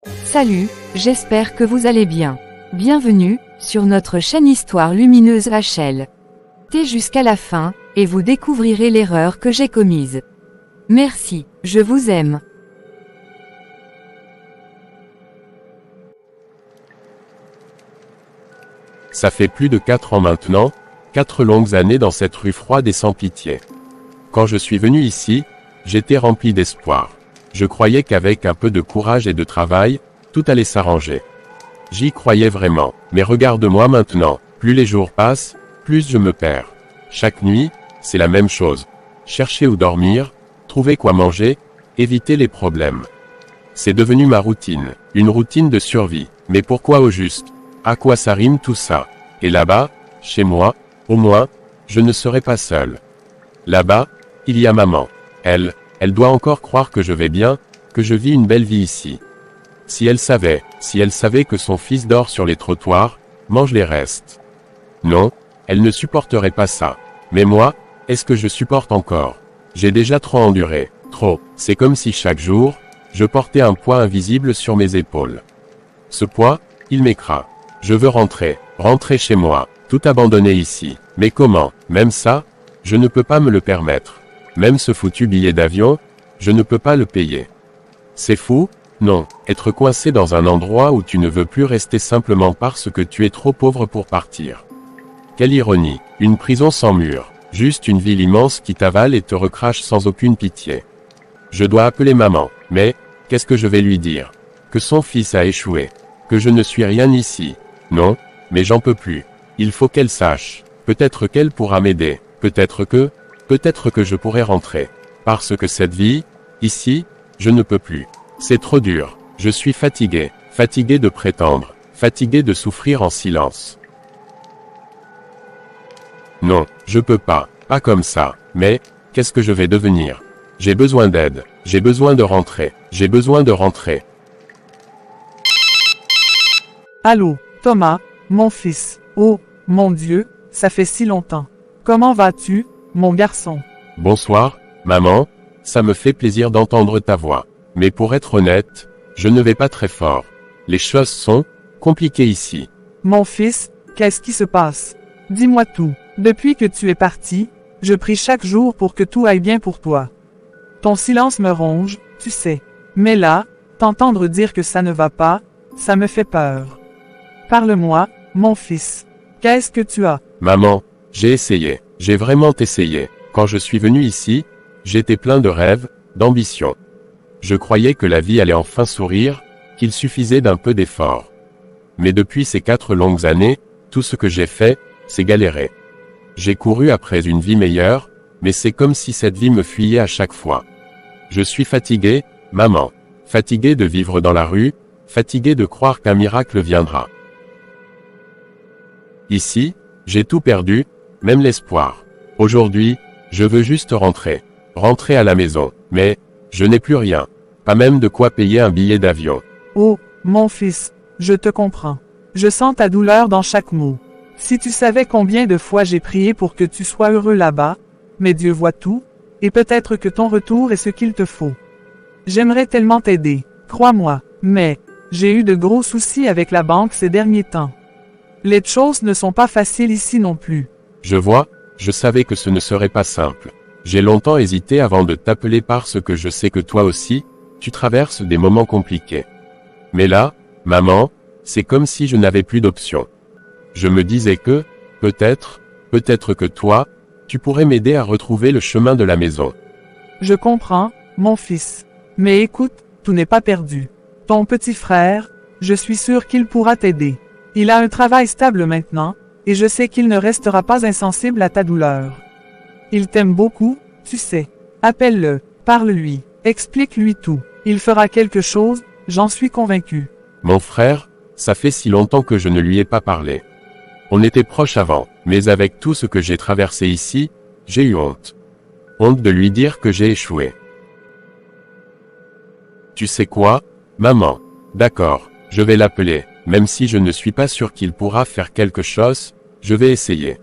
Salut, j'espère que vous allez bien. Bienvenue sur notre chaîne Histoire Lumineuse HL. Restez jusqu'à la fin, et vous découvrirez l'erreur que j'ai commise. Merci, je vous aime. Ça fait plus de 4 ans maintenant, 4 longues années dans cette rue froide et sans pitié. Quand je suis venu ici, j'étais rempli d'espoir. Je croyais qu'avec un peu de courage et de travail, tout allait s'arranger. J'y croyais vraiment, mais regarde-moi maintenant, plus les jours passent, plus je me perds. Chaque nuit, c'est la même chose. Chercher où dormir, trouver quoi manger, éviter les problèmes. C'est devenu ma routine, une routine de survie. Mais pourquoi au juste? À quoi ça rime tout ça? Et là-bas, chez moi, au moins, je ne serai pas seul. Là-bas, il y a maman. Elle doit encore croire que je vais bien, que je vis une belle vie ici. Si elle savait que son fils dort sur les trottoirs, mange les restes. Non, elle ne supporterait pas ça. Mais moi, est-ce que je supporte encore? J'ai déjà trop enduré, trop. C'est comme si chaque jour, je portais un poids invisible sur mes épaules. Ce poids, il m'écrase. Je veux rentrer chez moi, tout abandonner ici. Mais comment? Même ça, je ne peux pas me le permettre. Même ce foutu billet d'avion, je ne peux pas le payer. C'est fou? Non, être coincé dans un endroit où tu ne veux plus rester simplement parce que tu es trop pauvre pour partir. Quelle ironie, une prison sans mur, juste une ville immense qui t'avale et te recrache sans aucune pitié. Je dois appeler maman, mais, qu'est-ce que je vais lui dire? Que son fils a échoué, que je ne suis rien ici. Non, mais j'en peux plus. Il faut qu'elle sache. Peut-être qu'elle pourra m'aider. Peut-être que je pourrai rentrer. Parce que cette vie, ici, je ne peux plus. C'est trop dur. Je suis fatigué. Fatigué de prétendre. Fatigué de souffrir en silence. Non, je peux pas. Pas comme ça. Mais, qu'est-ce que je vais devenir? J'ai besoin d'aide. J'ai besoin de rentrer. J'ai besoin de rentrer. Allô, Thomas, mon fils. Oh, mon Dieu, ça fait si longtemps. Comment vas-tu, mon garçon? Bonsoir, maman, ça me fait plaisir d'entendre ta voix. Mais pour être honnête, je ne vais pas très fort. Les choses sont compliquées ici. Mon fils, qu'est-ce qui se passe? Dis-moi tout. Depuis que tu es parti, je prie chaque jour pour que tout aille bien pour toi. Ton silence me ronge, tu sais. Mais là, t'entendre dire que ça ne va pas, ça me fait peur. Parle-moi, mon fils. Qu'est-ce que tu as? Maman, j'ai essayé. J'ai vraiment essayé. Quand je suis venu ici, j'étais plein de rêves, d'ambition. Je croyais que la vie allait enfin sourire, qu'il suffisait d'un peu d'effort. Mais depuis ces 4 longues années, tout ce que j'ai fait, c'est galérer. J'ai couru après une vie meilleure, mais c'est comme si cette vie me fuyait à chaque fois. Je suis fatigué, maman. Fatigué de vivre dans la rue, fatigué de croire qu'un miracle viendra. Ici, j'ai tout perdu, même l'espoir. Aujourd'hui, je veux juste rentrer à la maison, mais, je n'ai plus rien. Pas même de quoi payer un billet d'avion. Oh, mon fils, je te comprends. Je sens ta douleur dans chaque mot. Si tu savais combien de fois j'ai prié pour que tu sois heureux là-bas, mais Dieu voit tout, et peut-être que ton retour est ce qu'il te faut. J'aimerais tellement t'aider, crois-moi, mais, j'ai eu de gros soucis avec la banque ces derniers temps. Les choses ne sont pas faciles ici non plus. Je vois, je savais que ce ne serait pas simple. J'ai longtemps hésité avant de t'appeler parce que je sais que toi aussi, tu traverses des moments compliqués. Mais là, maman, c'est comme si je n'avais plus d'option. Je me disais que, peut-être que toi, tu pourrais m'aider à retrouver le chemin de la maison. Je comprends, mon fils. Mais écoute, tout n'est pas perdu. Ton petit frère, je suis sûr qu'il pourra t'aider. Il a un travail stable maintenant, et je sais qu'il ne restera pas insensible à ta douleur. Il t'aime beaucoup, tu sais. Appelle-le, parle-lui, explique-lui tout. Il fera quelque chose, j'en suis convaincu. Mon frère, ça fait si longtemps que je ne lui ai pas parlé. On était proches avant, mais avec tout ce que j'ai traversé ici, j'ai eu honte. Honte de lui dire que j'ai échoué. Tu sais quoi, maman? D'accord, je vais l'appeler. Même si je ne suis pas sûr qu'il pourra faire quelque chose, je vais essayer.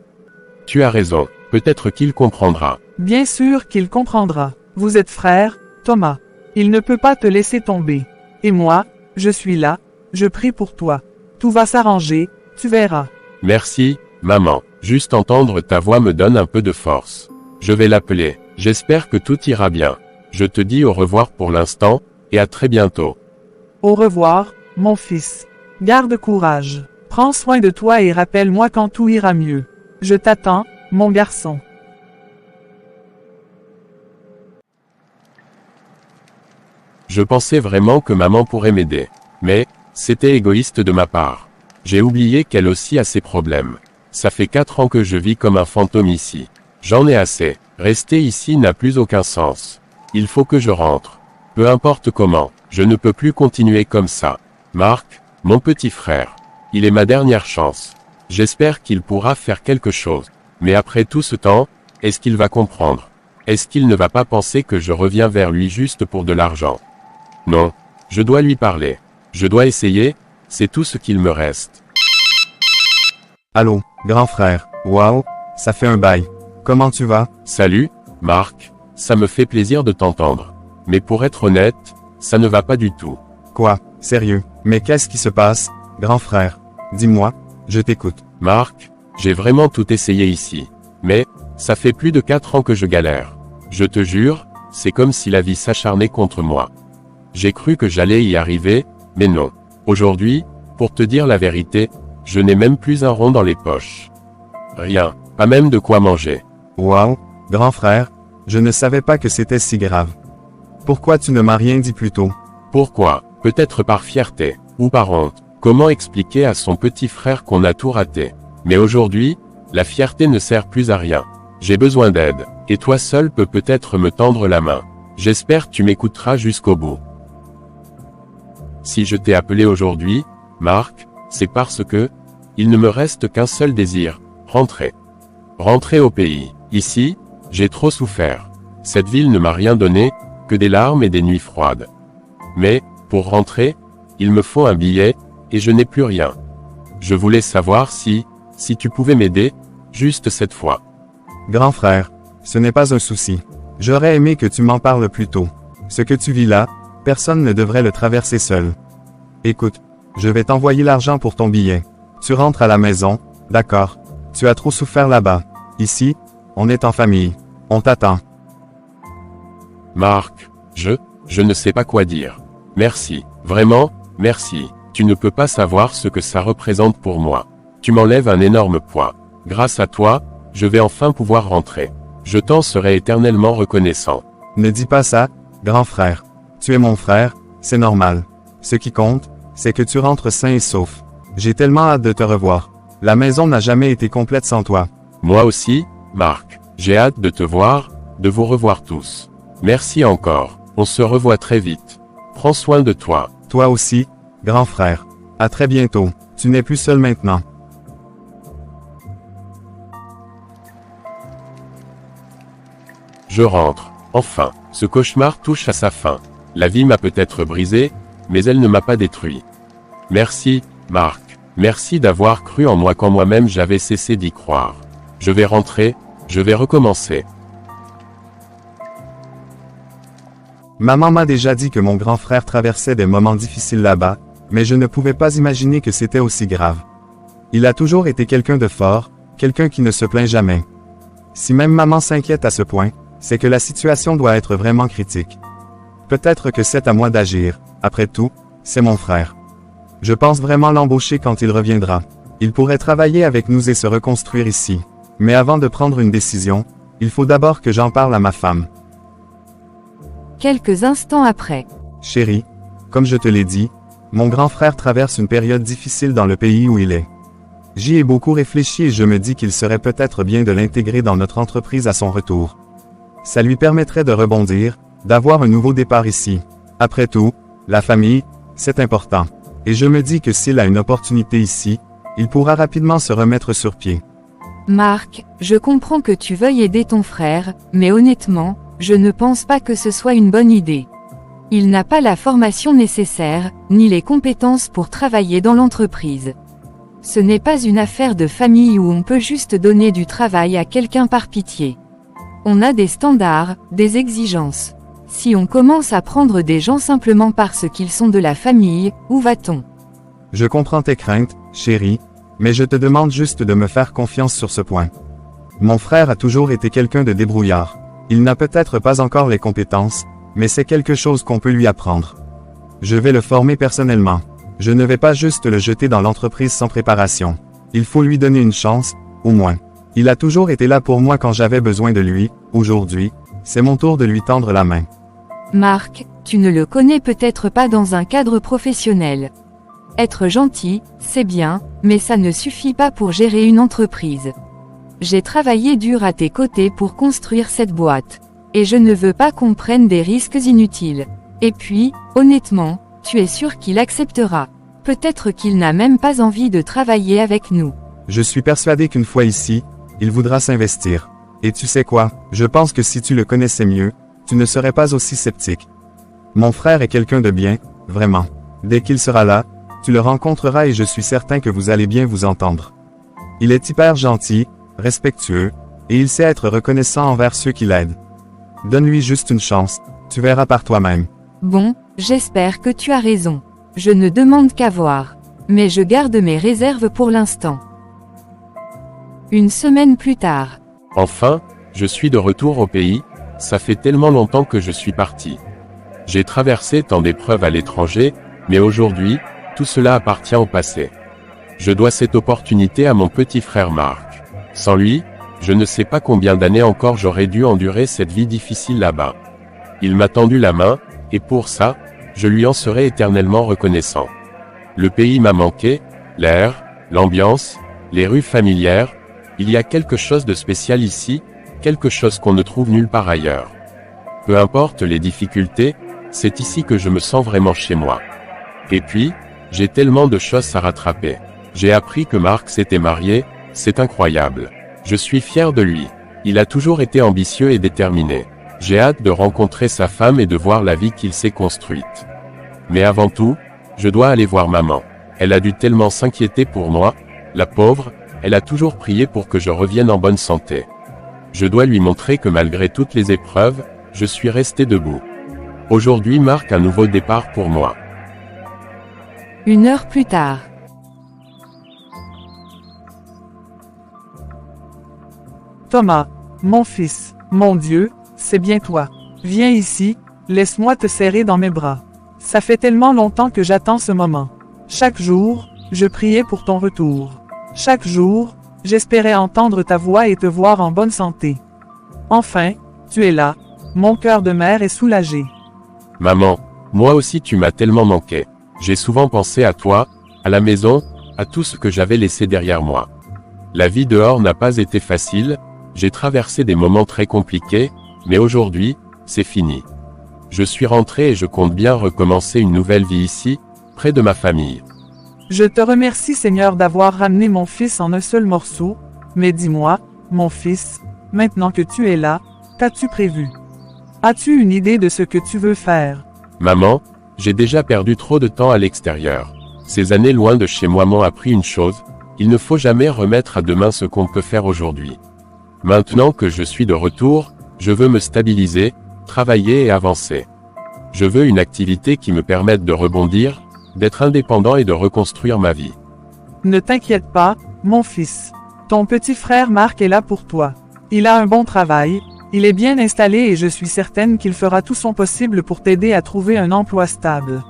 Tu as raison, peut-être qu'il comprendra. Bien sûr qu'il comprendra. Vous êtes frères, Thomas. Il ne peut pas te laisser tomber. Et moi, Je suis là, je prie pour toi. Tout va s'arranger, tu verras. Merci, maman. Juste entendre ta voix me donne un peu de force. Je vais l'appeler. J'espère que tout ira bien. Je te dis au revoir pour l'instant, et à très bientôt. Au revoir, mon fils. Garde courage. Prends soin de toi et rappelle-moi quand tout ira mieux. Je t'attends, mon garçon. Je pensais vraiment que maman pourrait m'aider. Mais, c'était égoïste de ma part. J'ai oublié qu'elle aussi a ses problèmes. Ça fait 4 ans que je vis comme un fantôme ici. J'en ai assez. Rester ici n'a plus aucun sens. Il faut que je rentre. Peu importe comment, je ne peux plus continuer comme ça. Marc, mon petit frère. Il est ma dernière chance. J'espère qu'il pourra faire quelque chose. Mais après tout ce temps, est-ce qu'il va comprendre? Est-ce qu'il ne va pas penser que je reviens vers lui juste pour de l'argent? Non. Je dois lui parler. Je dois essayer, c'est tout ce qu'il me reste. Allô, grand frère. Wow, ça fait un bail. Comment tu vas? Salut, Marc. Ça me fait plaisir de t'entendre. Mais pour être honnête, ça ne va pas du tout. Quoi? Sérieux? Mais qu'est-ce qui se passe, grand frère? Dis-moi, je t'écoute. Marc, j'ai vraiment tout essayé ici. Mais, ça fait plus de 4 ans que je galère. Je te jure, c'est comme si la vie s'acharnait contre moi. J'ai cru que j'allais y arriver, mais non. Aujourd'hui, pour te dire la vérité, je n'ai même plus un rond dans les poches. Rien, pas même de quoi manger. Wow, grand frère, je ne savais pas que c'était si grave. Pourquoi tu ne m'as rien dit plus tôt? Pourquoi? Peut-être par fierté, ou par honte. Comment expliquer à son petit frère qu'on a tout raté? Mais aujourd'hui, la fierté ne sert plus à rien. J'ai besoin d'aide, et toi seul peux peut-être me tendre la main. J'espère que tu m'écouteras jusqu'au bout. Si je t'ai appelé aujourd'hui, Marc, c'est parce que, il ne me reste qu'un seul désir, rentrer. Rentrer au pays. Ici, j'ai trop souffert. Cette ville ne m'a rien donné, que des larmes et des nuits froides. Mais, pour rentrer, il me faut un billet, et je n'ai plus rien. Je voulais savoir si tu pouvais m'aider, juste cette fois. Grand frère, ce n'est pas un souci. J'aurais aimé que tu m'en parles plus tôt. Ce que tu vis là, personne ne devrait le traverser seul. Écoute, je vais t'envoyer l'argent pour ton billet. Tu rentres à la maison, d'accord? Tu as trop souffert là-bas. Ici, on est en famille. On t'attend. Marc, je ne sais pas quoi dire. Merci, vraiment, merci. Tu ne peux pas savoir ce que ça représente pour moi. Tu m'enlèves un énorme poids. Grâce à toi, je vais enfin pouvoir rentrer. Je t'en serai éternellement reconnaissant. Ne dis pas ça, grand frère. Tu es mon frère, c'est normal. Ce qui compte, c'est que tu rentres sain et sauf. J'ai tellement hâte de te revoir. La maison n'a jamais été complète sans toi. Moi aussi, Marc. J'ai hâte de te voir, de vous revoir tous. Merci encore. On se revoit très vite. Prends soin de toi. Toi aussi, grand frère. À très bientôt. Tu n'es plus seul maintenant. Je rentre. Enfin, ce cauchemar touche à sa fin. La vie m'a peut-être brisé, mais elle ne m'a pas détruit. Merci, Marc. Merci d'avoir cru en moi quand moi-même j'avais cessé d'y croire. Je vais rentrer, je vais recommencer. Maman m'a déjà dit que mon grand frère traversait des moments difficiles là-bas, mais je ne pouvais pas imaginer que c'était aussi grave. Il a toujours été quelqu'un de fort, quelqu'un qui ne se plaint jamais. Si même maman s'inquiète à ce point, c'est que la situation doit être vraiment critique. Peut-être que c'est à moi d'agir, après tout, c'est mon frère. Je pense vraiment l'embaucher quand il reviendra. Il pourrait travailler avec nous et se reconstruire ici. Mais avant de prendre une décision, il faut d'abord que j'en parle à ma femme. Quelques instants après. Chérie, comme je te l'ai dit, mon grand frère traverse une période difficile dans le pays où il est. J'y ai beaucoup réfléchi et je me dis qu'il serait peut-être bien de l'intégrer dans notre entreprise à son retour. Ça lui permettrait de rebondir, d'avoir un nouveau départ ici. Après tout, la famille, c'est important. Et je me dis que s'il a une opportunité ici, il pourra rapidement se remettre sur pied. Marc, je comprends que tu veuilles aider ton frère, mais honnêtement, je ne pense pas que ce soit une bonne idée. Il n'a pas la formation nécessaire, ni les compétences pour travailler dans l'entreprise. Ce n'est pas une affaire de famille où on peut juste donner du travail à quelqu'un par pitié. On a des standards, des exigences. Si on commence à prendre des gens simplement parce qu'ils sont de la famille, où va-t-on? Je comprends tes craintes, chérie, mais je te demande juste de me faire confiance sur ce point. Mon frère a toujours été quelqu'un de débrouillard. Il n'a peut-être pas encore les compétences, mais c'est quelque chose qu'on peut lui apprendre. Je vais le former personnellement. Je ne vais pas juste le jeter dans l'entreprise sans préparation. Il faut lui donner une chance, au moins. Il a toujours été là pour moi quand j'avais besoin de lui. Aujourd'hui, c'est mon tour de lui tendre la main. Marc, tu ne le connais peut-être pas dans un cadre professionnel. Être gentil, c'est bien, mais ça ne suffit pas pour gérer une entreprise. J'ai travaillé dur à tes côtés pour construire cette boîte. Et je ne veux pas qu'on prenne des risques inutiles. Et puis, honnêtement, tu es sûr qu'il acceptera. Peut-être qu'il n'a même pas envie de travailler avec nous. Je suis persuadé qu'une fois ici, il voudra s'investir. Et tu sais quoi, je pense que si tu le connaissais mieux, tu ne serais pas aussi sceptique. Mon frère est quelqu'un de bien, vraiment. Dès qu'il sera là, tu le rencontreras et je suis certain que vous allez bien vous entendre. Il est hyper gentil, respectueux, et il sait être reconnaissant envers ceux qui l'aident. Donne-lui juste une chance, tu verras par toi-même. Bon, j'espère que tu as raison. Je ne demande qu'à voir. Mais je garde mes réserves pour l'instant. Une semaine plus tard. Enfin, je suis de retour au pays, ça fait tellement longtemps que je suis parti. J'ai traversé tant d'épreuves à l'étranger, mais aujourd'hui, tout cela appartient au passé. Je dois cette opportunité à mon petit frère Marc. Sans lui, je ne sais pas combien d'années encore j'aurais dû endurer cette vie difficile là-bas. Il m'a tendu la main, et pour ça, je lui en serai éternellement reconnaissant. Le pays m'a manqué, l'air, l'ambiance, les rues familières, il y a quelque chose de spécial ici, quelque chose qu'on ne trouve nulle part ailleurs. Peu importe les difficultés, c'est ici que je me sens vraiment chez moi. Et puis, j'ai tellement de choses à rattraper. J'ai appris que Marc s'était marié, c'est incroyable. Je suis fier de lui. Il a toujours été ambitieux et déterminé. J'ai hâte de rencontrer sa femme et de voir la vie qu'il s'est construite. Mais avant tout, je dois aller voir maman. Elle a dû tellement s'inquiéter pour moi, la pauvre, elle a toujours prié pour que je revienne en bonne santé. Je dois lui montrer que malgré toutes les épreuves, je suis resté debout. Aujourd'hui marque un nouveau départ pour moi. 1 heure plus tard. Thomas, mon fils, mon Dieu, c'est bien toi. Viens ici, laisse-moi te serrer dans mes bras. Ça fait tellement longtemps que j'attends ce moment. Chaque jour, je priais pour ton retour. Chaque jour, j'espérais entendre ta voix et te voir en bonne santé. Enfin, tu es là. Mon cœur de mère est soulagé. Maman, moi aussi tu m'as tellement manqué. J'ai souvent pensé à toi, à la maison, à tout ce que j'avais laissé derrière moi. La vie dehors n'a pas été facile, j'ai traversé des moments très compliqués, mais aujourd'hui, c'est fini. Je suis rentré et je compte bien recommencer une nouvelle vie ici, près de ma famille. Je te remercie Seigneur d'avoir ramené mon fils en un seul morceau, mais dis-moi, mon fils, maintenant que tu es là, qu'as-tu prévu? As-tu une idée de ce que tu veux faire? Maman, j'ai déjà perdu trop de temps à l'extérieur. Ces années loin de chez moi m'ont appris une chose, il ne faut jamais remettre à demain ce qu'on peut faire aujourd'hui. Maintenant que je suis de retour, je veux me stabiliser, travailler et avancer. Je veux une activité qui me permette de rebondir, d'être indépendant et de reconstruire ma vie. Ne t'inquiète pas, mon fils. Ton petit frère Marc est là pour toi. Il a un bon travail, il est bien installé et je suis certaine qu'il fera tout son possible pour t'aider à trouver un emploi stable.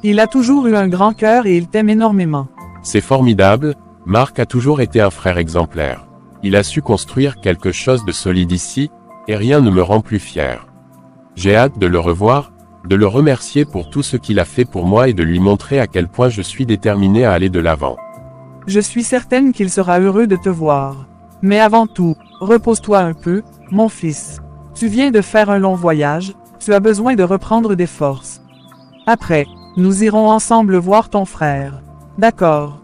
Il a toujours eu un grand cœur et il t'aime énormément. C'est formidable, Marc a toujours été un frère exemplaire. Il a su construire quelque chose de solide ici, et rien ne me rend plus fier. J'ai hâte de le revoir, de le remercier pour tout ce qu'il a fait pour moi et de lui montrer à quel point je suis déterminé à aller de l'avant. Je suis certaine qu'il sera heureux de te voir. Mais avant tout, repose-toi un peu, mon fils. Tu viens de faire un long voyage, tu as besoin de reprendre des forces. Après, nous irons ensemble voir ton frère. D'accord.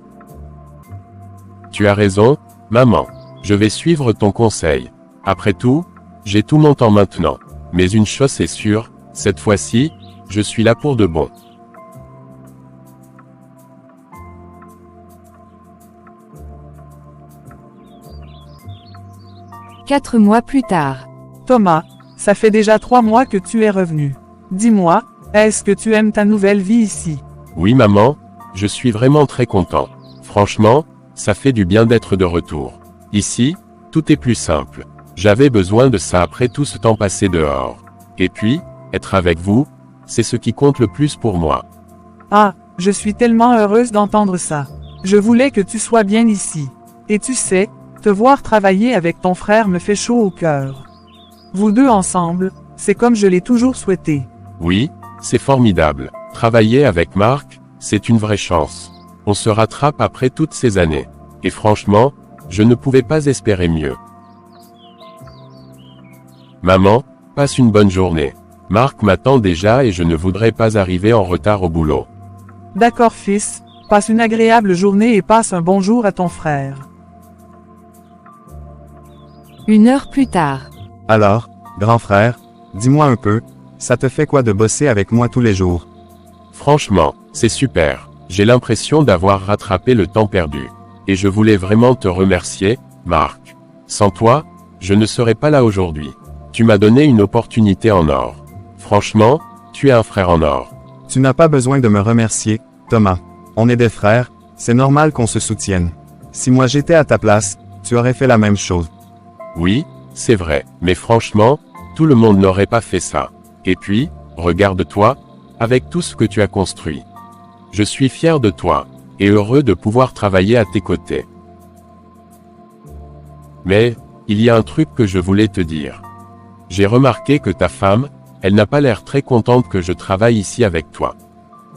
Tu as raison, maman. Je vais suivre ton conseil. Après tout, j'ai tout mon temps maintenant. Mais une chose est sûre, cette fois-ci, je suis là pour de bon. « 4 mois plus tard. Thomas, Ça fait déjà 3 mois que tu es revenu. Dis-moi, est-ce que tu aimes ta nouvelle vie ici? Oui maman, je suis vraiment très content. Franchement, ça fait du bien d'être de retour. Ici, tout est plus simple. J'avais besoin de ça après tout ce temps passé dehors. Et puis, être avec vous, c'est ce qui compte le plus pour moi. Ah, je suis tellement heureuse d'entendre ça. Je voulais que tu sois bien ici. Et tu sais, te voir travailler avec ton frère me fait chaud au cœur. Vous deux ensemble, c'est comme je l'ai toujours souhaité. Oui, c'est formidable. Travailler avec Marc, c'est une vraie chance. On se rattrape après toutes ces années. Et franchement, je ne pouvais pas espérer mieux. Maman, passe une bonne journée. Marc m'attend déjà et je ne voudrais pas arriver en retard au boulot. D'accord fils, passe une agréable journée et passe un bon jour à ton frère. 1 heure plus tard. Alors, grand frère, dis-moi un peu, ça te fait quoi de bosser avec moi tous les jours? Franchement, c'est super. J'ai l'impression d'avoir rattrapé le temps perdu. Et je voulais vraiment te remercier, Marc. Sans toi, je ne serais pas là aujourd'hui. Tu m'as donné une opportunité en or. Franchement, tu es un frère en or. Tu n'as pas besoin de me remercier, Thomas. On est des frères, c'est normal qu'on se soutienne. Si moi j'étais à ta place, tu aurais fait la même chose. Oui, c'est vrai, mais franchement, tout le monde n'aurait pas fait ça. Et puis, regarde-toi, avec tout ce que tu as construit. Je suis fier de toi, et heureux de pouvoir travailler à tes côtés. Mais, il y a un truc que je voulais te dire. J'ai remarqué que ta femme, elle n'a pas l'air très contente que je travaille ici avec toi.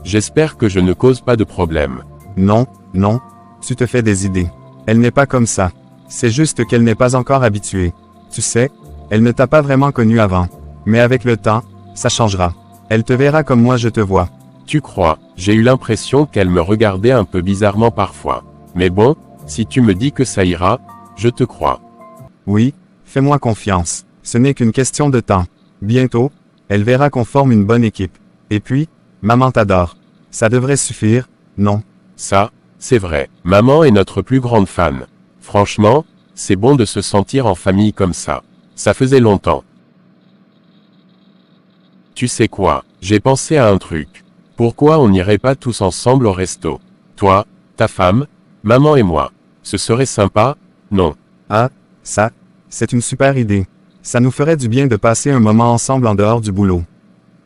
J'espère que je ne cause pas de problème. Non, non, tu te fais des idées. Elle n'est pas comme ça. C'est juste qu'elle n'est pas encore habituée. Tu sais, elle ne t'a pas vraiment connu avant. Mais avec le temps, ça changera. Elle te verra comme moi je te vois. Tu crois, j'ai eu l'impression qu'elle me regardait un peu bizarrement parfois. Mais bon, si tu me dis que ça ira, je te crois. Oui, fais-moi confiance. Ce n'est qu'une question de temps. Bientôt, elle verra qu'on forme une bonne équipe. Et puis, maman t'adore. Ça devrait suffire, non? Ça, c'est vrai. Maman est notre plus grande fan. Franchement, c'est bon de se sentir en famille comme ça. Ça faisait longtemps. Tu sais quoi, j'ai pensé à un truc. Pourquoi on n'irait pas tous ensemble au resto? Toi, ta femme, maman et moi. Ce serait sympa, non? Ah, ça, c'est une super idée. Ça nous ferait du bien de passer un moment ensemble en dehors du boulot.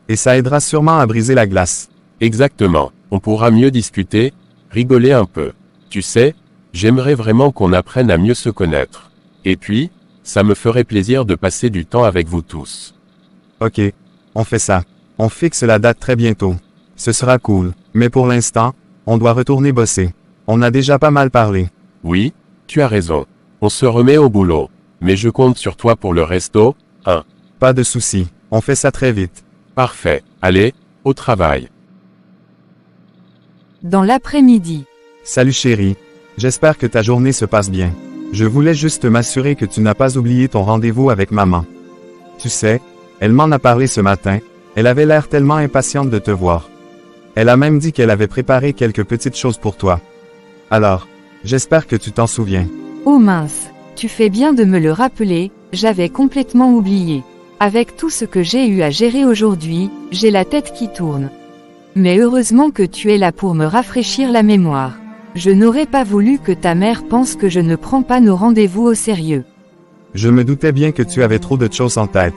Et ça aidera sûrement à briser la glace. Exactement, on pourra mieux discuter, rigoler un peu. Tu sais, j'aimerais vraiment qu'on apprenne à mieux se connaître. Et puis, ça me ferait plaisir de passer du temps avec vous tous. Ok, on fait ça. On fixe la date très bientôt. Ce sera cool. Mais pour l'instant, on doit retourner bosser. On a déjà pas mal parlé. Oui, tu as raison. On se remet au boulot. Mais je compte sur toi pour le resto, hein. Pas de souci. On fait ça très vite. Parfait. Allez, au travail. Dans l'après-midi. Salut chérie. J'espère que ta journée se passe bien. Je voulais juste m'assurer que tu n'as pas oublié ton rendez-vous avec maman. Tu sais, elle m'en a parlé ce matin. Elle avait l'air tellement impatiente de te voir. Elle a même dit qu'elle avait préparé quelques petites choses pour toi. Alors, j'espère que tu t'en souviens. Oh mince, tu fais bien de me le rappeler, j'avais complètement oublié. Avec tout ce que j'ai eu à gérer aujourd'hui, j'ai la tête qui tourne. Mais heureusement que tu es là pour me rafraîchir la mémoire. Je n'aurais pas voulu que ta mère pense que je ne prends pas nos rendez-vous au sérieux. Je me doutais bien que tu avais trop de choses en tête.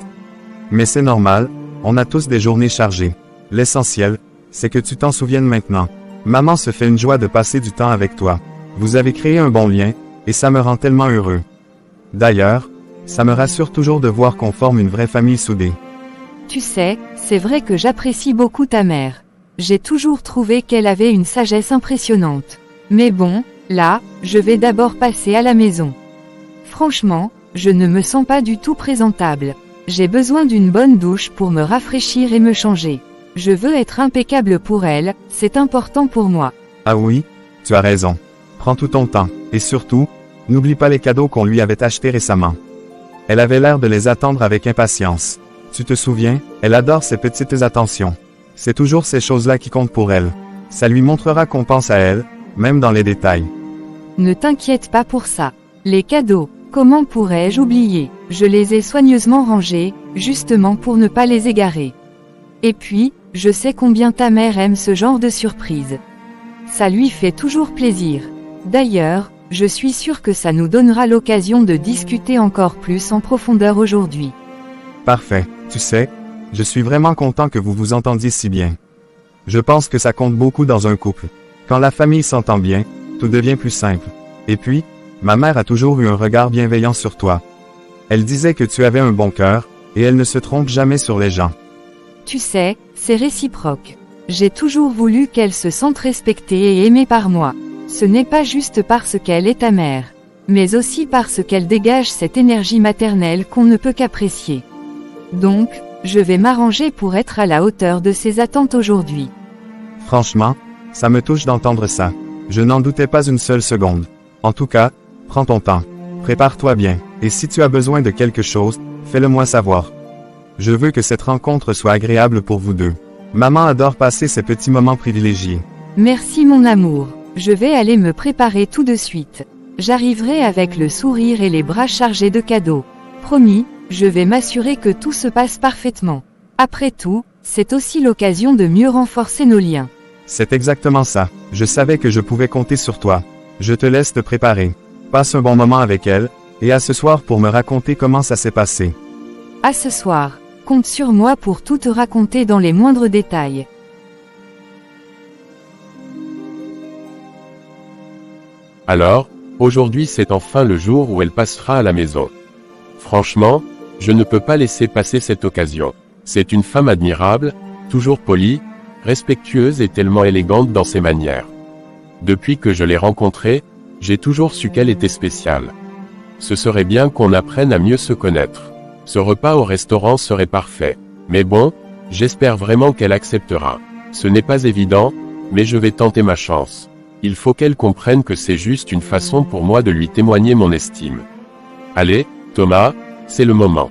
Mais c'est normal, on a tous des journées chargées. L'essentiel, c'est que tu t'en souviennes maintenant. Maman se fait une joie de passer du temps avec toi. Vous avez créé un bon lien, et ça me rend tellement heureux. D'ailleurs, ça me rassure toujours de voir qu'on forme une vraie famille soudée. Tu sais, c'est vrai que j'apprécie beaucoup ta mère. J'ai toujours trouvé qu'elle avait une sagesse impressionnante. Mais bon, là, je vais d'abord passer à la maison. Franchement, je ne me sens pas du tout présentable. J'ai besoin d'une bonne douche pour me rafraîchir et me changer. Je veux être impeccable pour elle, c'est important pour moi. Ah oui, tu as raison. Prends tout ton temps, et surtout, n'oublie pas les cadeaux qu'on lui avait achetés récemment. Elle avait l'air de les attendre avec impatience. Tu te souviens, elle adore ces petites attentions. C'est toujours ces choses-là qui comptent pour elle. Ça lui montrera qu'on pense à elle, même dans les détails. Ne t'inquiète pas pour ça. Les cadeaux, Comment pourrais-je oublier? Je les ai soigneusement rangés, justement pour ne pas les égarer. Et puis, je sais combien ta mère aime ce genre de surprise. Ça lui fait toujours plaisir. D'ailleurs, je suis sûre que ça nous donnera l'occasion de discuter encore plus en profondeur aujourd'hui. Parfait. Tu sais, je suis vraiment content que vous vous entendiez si bien. Je pense que ça compte beaucoup dans un couple. Quand la famille s'entend bien, tout devient plus simple. Et puis, ma mère a toujours eu un regard bienveillant sur toi. Elle disait que tu avais un bon cœur, et elle ne se trompe jamais sur les gens. Tu sais, c'est réciproque. J'ai toujours voulu qu'elle se sente respectée et aimée par moi. Ce n'est pas juste parce qu'elle est ta mère, mais aussi parce qu'elle dégage cette énergie maternelle qu'on ne peut qu'apprécier. Donc, je vais m'arranger pour être à la hauteur de ses attentes aujourd'hui. Franchement, ça me touche d'entendre ça. Je n'en doutais pas une seule seconde. En tout cas, prends ton temps. Prépare-toi bien, et si tu as besoin de quelque chose, fais-le-moi savoir. Je veux que cette rencontre soit agréable pour vous deux. Maman adore passer ces petits moments privilégiés. Merci mon amour. Je vais aller me préparer tout de suite. J'arriverai avec le sourire et les bras chargés de cadeaux. Promis, je vais m'assurer que tout se passe parfaitement. Après tout, c'est aussi l'occasion de mieux renforcer nos liens. C'est exactement ça. Je savais que je pouvais compter sur toi. Je te laisse te préparer. Passe un bon moment avec elle, et à ce soir pour me raconter comment ça s'est passé. À ce soir. Compte sur moi pour tout te raconter dans les moindres détails. Alors, aujourd'hui c'est enfin le jour où elle passera à la maison. Franchement, je ne peux pas laisser passer cette occasion. C'est une femme admirable, toujours polie, respectueuse et tellement élégante dans ses manières. Depuis que je l'ai rencontrée, j'ai toujours su qu'elle était spéciale. Ce serait bien qu'on apprenne à mieux se connaître. Ce repas au restaurant serait parfait. Mais bon, j'espère vraiment qu'elle acceptera. Ce n'est pas évident, mais je vais tenter ma chance. Il faut qu'elle comprenne que c'est juste une façon pour moi de lui témoigner mon estime. Allez, Thomas, c'est le moment.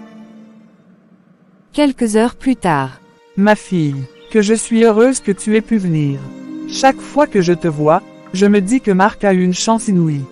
Quelques heures plus tard. Ma fille, que je suis heureuse que tu aies pu venir. Chaque fois que je te vois, je me dis que Marc a eu une chance inouïe.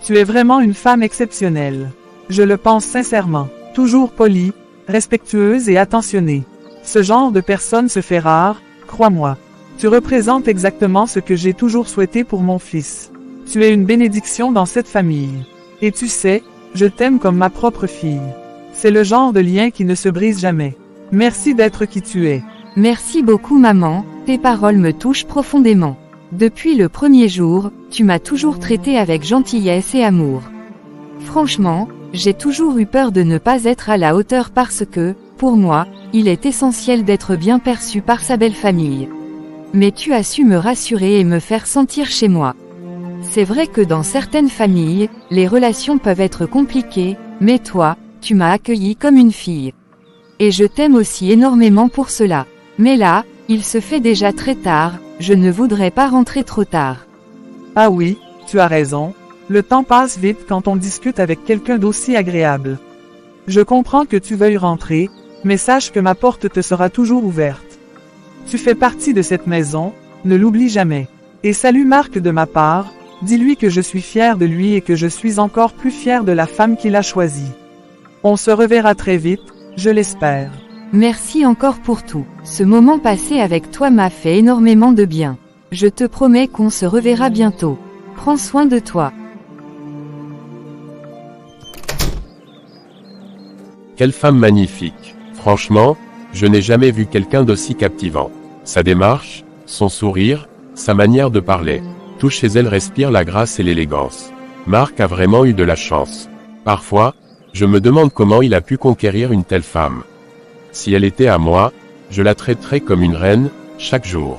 Tu es vraiment une femme exceptionnelle. Je le pense sincèrement. Toujours polie, respectueuse et attentionnée. Ce genre de personne se fait rare, crois-moi. Tu représentes exactement ce que j'ai toujours souhaité pour mon fils. Tu es une bénédiction dans cette famille. Et tu sais, je t'aime comme ma propre fille. C'est le genre de lien qui ne se brise jamais. Merci d'être qui tu es. Merci beaucoup maman, tes paroles me touchent profondément. Depuis le premier jour, tu m'as toujours traité avec gentillesse et amour. Franchement, j'ai toujours eu peur de ne pas être à la hauteur parce que, pour moi, il est essentiel d'être bien perçu par sa belle famille. Mais tu as su me rassurer et me faire sentir chez moi. C'est vrai que dans certaines familles, les relations peuvent être compliquées, mais toi, tu m'as accueilli comme une fille. Et je t'aime aussi énormément pour cela. Mais là, il se fait déjà très tard, je ne voudrais pas rentrer trop tard. Ah oui, tu as raison. Le temps passe vite quand on discute avec quelqu'un d'aussi agréable. Je comprends que tu veuilles rentrer, mais sache que ma porte te sera toujours ouverte. Tu fais partie de cette maison, ne l'oublie jamais. Et salue Marc de ma part, dis-lui que je suis fière de lui et que je suis encore plus fière de la femme qu'il a choisie. On se reverra très vite, je l'espère. Merci encore pour tout. Ce moment passé avec toi m'a fait énormément de bien. Je te promets qu'on se reverra bientôt. Prends soin de toi. Quelle femme magnifique. Franchement, je n'ai jamais vu quelqu'un d'aussi captivant. Sa démarche, son sourire, sa manière de parler. Tout chez elle respire la grâce et l'élégance. Marc a vraiment eu de la chance. Parfois, je me demande comment il a pu conquérir une telle femme. Si elle était à moi, je la traiterais comme une reine, chaque jour.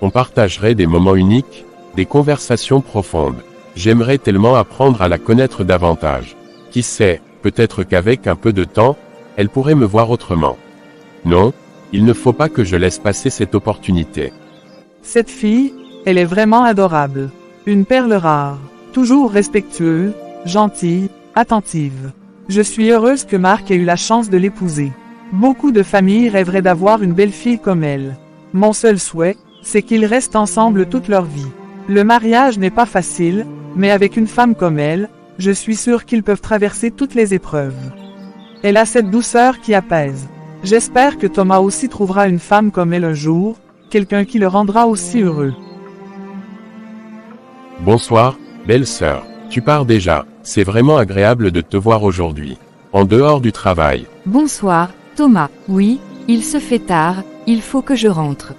On partagerait des moments uniques, des conversations profondes. J'aimerais tellement apprendre à la connaître davantage. Qui sait, peut-être qu'avec un peu de temps, elle pourrait me voir autrement. Non, il ne faut pas que je laisse passer cette opportunité. Cette fille, elle est vraiment adorable. Une perle rare, toujours respectueuse, gentille, attentive. Je suis heureuse que Marc ait eu la chance de l'épouser. Beaucoup de familles rêveraient d'avoir une belle fille comme elle. Mon seul souhait, c'est qu'ils restent ensemble toute leur vie. Le mariage n'est pas facile, mais avec une femme comme elle, Je suis sûre qu'ils peuvent traverser toutes les épreuves. Elle a cette douceur qui apaise. J'espère que Thomas aussi trouvera une femme comme elle un jour, quelqu'un qui le rendra aussi heureux. Bonsoir, belle sœur. Tu pars déjà. C'est vraiment agréable de te voir aujourd'hui. En dehors du travail. Bonsoir, Thomas. Oui, il se fait tard, il faut que je rentre.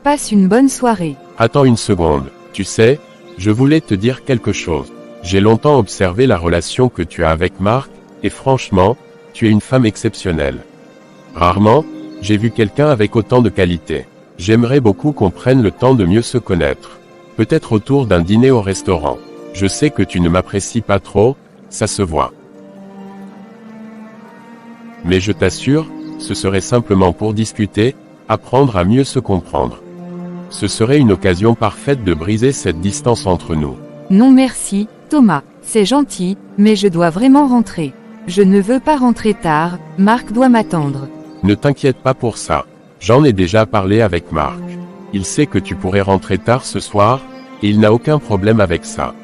Passe une bonne soirée. Attends une seconde. Tu sais, je voulais te dire quelque chose. J'ai longtemps observé la relation que tu as avec Marc, et franchement, tu es une femme exceptionnelle. Rarement, j'ai vu quelqu'un avec autant de qualité. J'aimerais beaucoup qu'on prenne le temps de mieux se connaître. Peut-être autour d'un dîner au restaurant. Je sais que tu ne m'apprécies pas trop, ça se voit. Mais je t'assure, ce serait simplement pour discuter, apprendre à mieux se comprendre. Ce serait une occasion parfaite de briser cette distance entre nous. Non merci, Thomas, c'est gentil, mais je dois vraiment rentrer. Je ne veux pas rentrer tard, Marc doit m'attendre. Ne t'inquiète pas pour ça. J'en ai déjà parlé avec Marc. Il sait que tu pourrais rentrer tard ce soir, et il n'a aucun problème avec ça.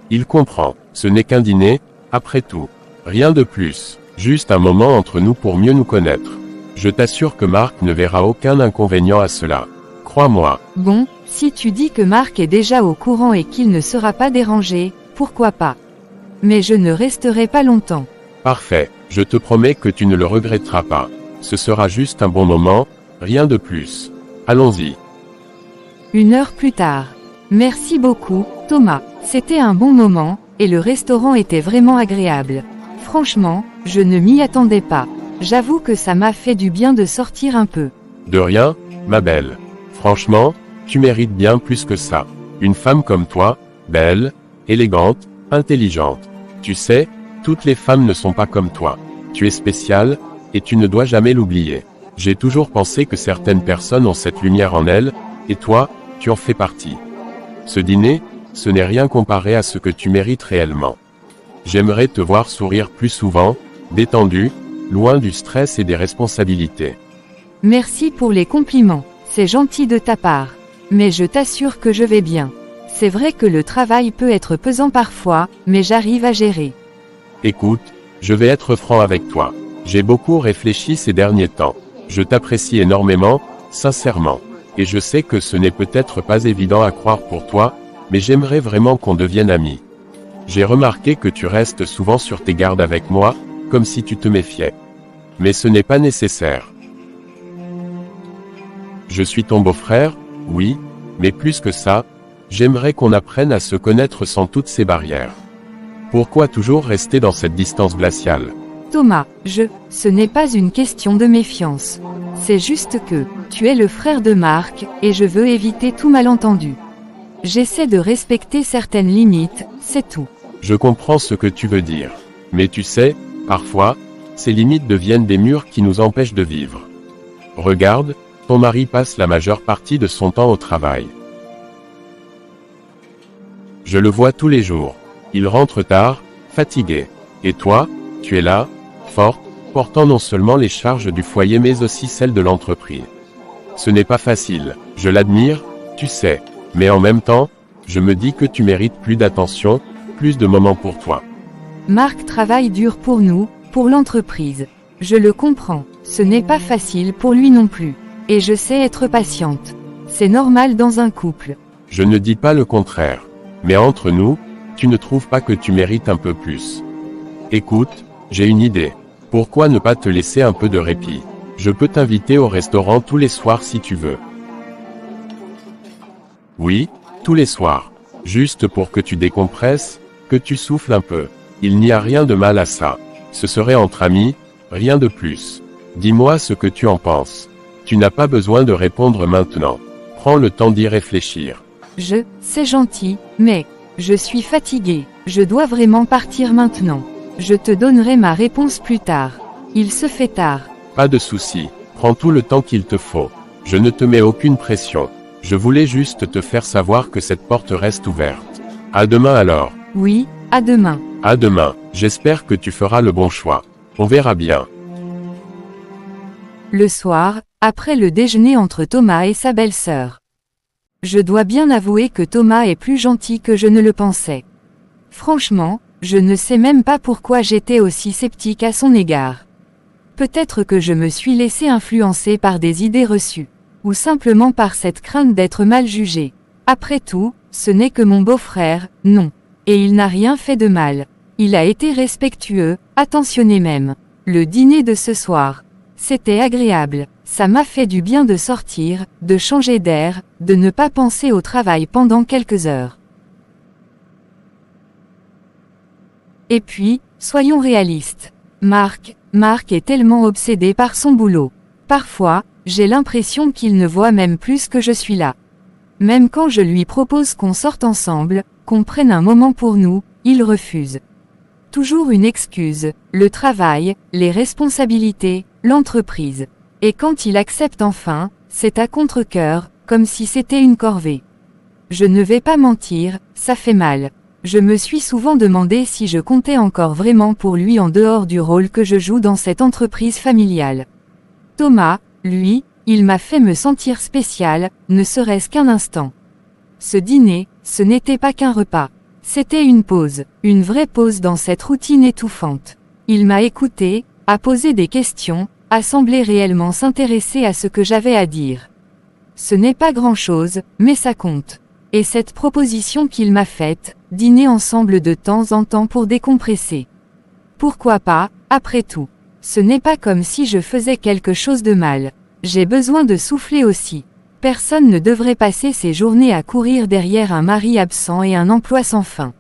Il comprend, ce n'est qu'un dîner, après tout. Rien de plus, juste un moment entre nous pour mieux nous connaître. Je t'assure que Marc ne verra aucun inconvénient à cela. Crois-moi. Bon, si tu dis que Marc est déjà au courant et qu'il ne sera pas dérangé, pourquoi pas. Mais je ne resterai pas longtemps. Parfait, je te promets que tu ne le regretteras pas. Ce sera juste un bon moment, rien de plus. Allons-y. 1 heure plus tard. Merci beaucoup, Thomas. C'était un bon moment, et le restaurant était vraiment agréable. Franchement, je ne m'y attendais pas. J'avoue que ça m'a fait du bien de sortir un peu. De rien, ma belle. Franchement, tu mérites bien plus que ça. Une femme comme toi, belle, élégante, intelligente. Tu sais, toutes les femmes ne sont pas comme toi. Tu es spéciale, et tu ne dois jamais l'oublier. J'ai toujours pensé que certaines personnes ont cette lumière en elles, et toi, tu en fais partie. Ce dîner, ce n'est rien comparé à ce que tu mérites réellement. J'aimerais te voir sourire plus souvent, détendu, loin du stress et des responsabilités. Merci pour les compliments, c'est gentil de ta part. Mais je t'assure que je vais bien. C'est vrai que le travail peut être pesant parfois, mais j'arrive à gérer. Écoute, je vais être franc avec toi. J'ai beaucoup réfléchi ces derniers temps. Je t'apprécie énormément, sincèrement. Et je sais que ce n'est peut-être pas évident à croire pour toi, mais j'aimerais vraiment qu'on devienne amis. J'ai remarqué que tu restes souvent sur tes gardes avec moi, comme si tu te méfiais. Mais ce n'est pas nécessaire. Je suis ton beau-frère, oui, mais plus que ça, j'aimerais qu'on apprenne à se connaître sans toutes ces barrières. Pourquoi toujours rester dans cette distance glaciale ? Thomas, ce n'est pas une question de méfiance. C'est juste que, tu es le frère de Marc, et je veux éviter tout malentendu. J'essaie de respecter certaines limites, c'est tout. Je comprends ce que tu veux dire. Mais tu sais, parfois, ces limites deviennent des murs qui nous empêchent de vivre. Regarde, ton mari passe la majeure partie de son temps au travail. Je le vois tous les jours. Il rentre tard, fatigué. Et toi, tu es là, forte, portant non seulement les charges du foyer mais aussi celles de l'entreprise. Ce n'est pas facile, je l'admire, tu sais. Mais en même temps, je me dis que tu mérites plus d'attention, plus de moments pour toi. Marc travaille dur pour nous, pour l'entreprise. Je le comprends, ce n'est pas facile pour lui non plus. Et je sais être patiente. C'est normal dans un couple. Je ne dis pas le contraire. Mais entre nous, tu ne trouves pas que tu mérites un peu plus? Écoute, j'ai une idée. Pourquoi ne pas te laisser un peu de répit? Je peux t'inviter au restaurant tous les soirs si tu veux. Oui, tous les soirs. Juste pour que tu décompresses, que tu souffles un peu. Il n'y a rien de mal à ça. Ce serait entre amis, rien de plus. Dis-moi ce que tu en penses. Tu n'as pas besoin de répondre maintenant. Prends le temps d'y réfléchir. C'est gentil, mais, je suis fatiguée. Je dois vraiment partir maintenant. Je te donnerai ma réponse plus tard. Il se fait tard. Pas de souci. Prends tout le temps qu'il te faut. Je ne te mets aucune pression. Je voulais juste te faire savoir que cette porte reste ouverte. À demain alors. Oui, à demain. À demain. J'espère que tu feras le bon choix. On verra bien. Le soir, après le déjeuner entre Thomas et sa belle-sœur. Je dois bien avouer que Thomas est plus gentil que je ne le pensais. Franchement, Je ne sais même pas pourquoi j'étais aussi sceptique à son égard. Peut-être que je me suis laissé influencer par des idées reçues, ou simplement par cette crainte d'être mal jugé. Après tout, ce n'est que mon beau-frère, non. Et il n'a rien fait de mal. Il a été respectueux, attentionné même. Le dîner de ce soir. C'était agréable, ça m'a fait du bien de sortir, de changer d'air, de ne pas penser au travail pendant quelques heures. Et puis, soyons réalistes. Marc est tellement obsédé par son boulot. Parfois, j'ai l'impression qu'il ne voit même plus que je suis là. Même quand je lui propose qu'on sorte ensemble, qu'on prenne un moment pour nous, il refuse. Toujours une excuse, le travail, les responsabilités, l'entreprise. Et quand il accepte enfin, c'est à contre-cœur, comme si c'était une corvée. Je ne vais pas mentir, ça fait mal. Je me suis souvent demandé si je comptais encore vraiment pour lui en dehors du rôle que je joue dans cette entreprise familiale. Thomas, lui, il m'a fait me sentir spécial, ne serait-ce qu'un instant. Ce dîner, ce n'était pas qu'un repas. C'était une pause, une vraie pause dans cette routine étouffante. Il m'a écouté, a posé des questions, a semblé réellement s'intéresser à ce que j'avais à dire. Ce n'est pas grand-chose, mais ça compte. Et cette proposition qu'il m'a faite, dîner ensemble de temps en temps pour décompresser. Pourquoi pas, après tout. Ce n'est pas comme si je faisais quelque chose de mal. J'ai besoin de souffler aussi. Personne ne devrait passer ses journées à courir derrière un mari absent et un emploi sans fin.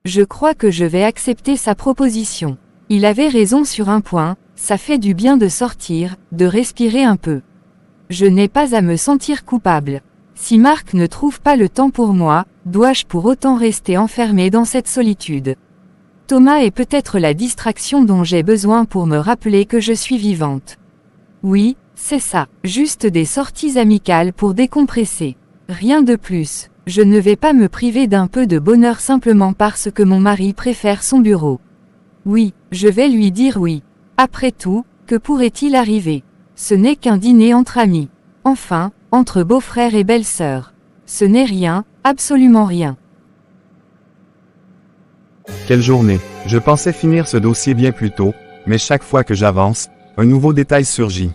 Je crois que je vais accepter sa proposition. Il avait raison sur un point, ça fait du bien de sortir, de respirer un peu. Je n'ai pas à me sentir coupable. Si Marc ne trouve pas le temps pour moi, dois-je pour autant rester enfermé dans cette solitude? Thomas est peut-être la distraction dont j'ai besoin pour me rappeler que je suis vivante. Oui, c'est ça, juste des sorties amicales pour décompresser. Rien de plus. Je ne vais pas me priver d'un peu de bonheur simplement parce que mon mari préfère son bureau. Oui, je vais lui dire oui. Après tout, que pourrait-il arriver? Ce n'est qu'un dîner entre amis. Enfin, entre beau-frère et belle-sœur. Ce n'est rien, absolument rien. Quelle journée! Je pensais finir ce dossier bien plus tôt, mais chaque fois que j'avance, un nouveau détail surgit.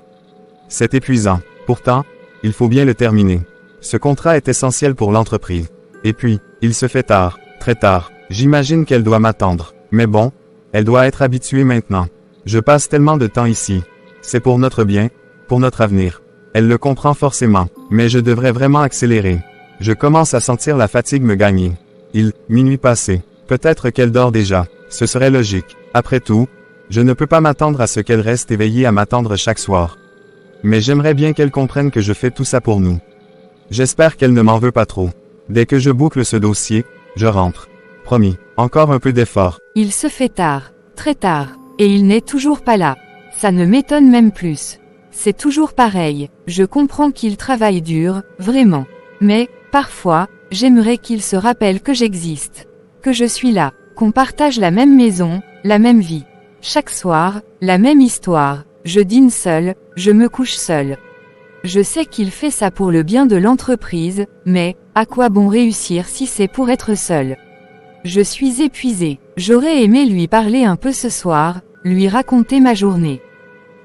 C'est épuisant. Pourtant, il faut bien le terminer. Ce contrat est essentiel pour l'entreprise. Et puis, il se fait tard, très tard. J'imagine qu'elle doit m'attendre. Mais bon, elle doit être habituée maintenant. Je passe tellement de temps ici. C'est pour notre bien, pour notre avenir. Elle le comprend forcément, mais je devrais vraiment accélérer. Je commence à sentir la fatigue me gagner. Minuit passé. Peut-être qu'elle dort déjà. Ce serait logique. Après tout, je ne peux pas m'attendre à ce qu'elle reste éveillée à m'attendre chaque soir. Mais j'aimerais bien qu'elle comprenne que je fais tout ça pour nous. J'espère qu'elle ne m'en veut pas trop. Dès que je boucle ce dossier, je rentre. Promis, encore un peu d'effort. Il se fait tard, très tard, et il n'est toujours pas là. Ça ne m'étonne même plus. C'est toujours pareil, je comprends qu'il travaille dur, vraiment. Mais, parfois, j'aimerais qu'il se rappelle que j'existe. Que je suis là, qu'on partage la même maison, la même vie. Chaque soir, la même histoire, je dîne seul, je me couche seul. Je sais qu'il fait ça pour le bien de l'entreprise, mais, à quoi bon réussir si c'est pour être seul? Je suis épuisée, j'aurais aimé lui parler un peu ce soir, lui raconter ma journée.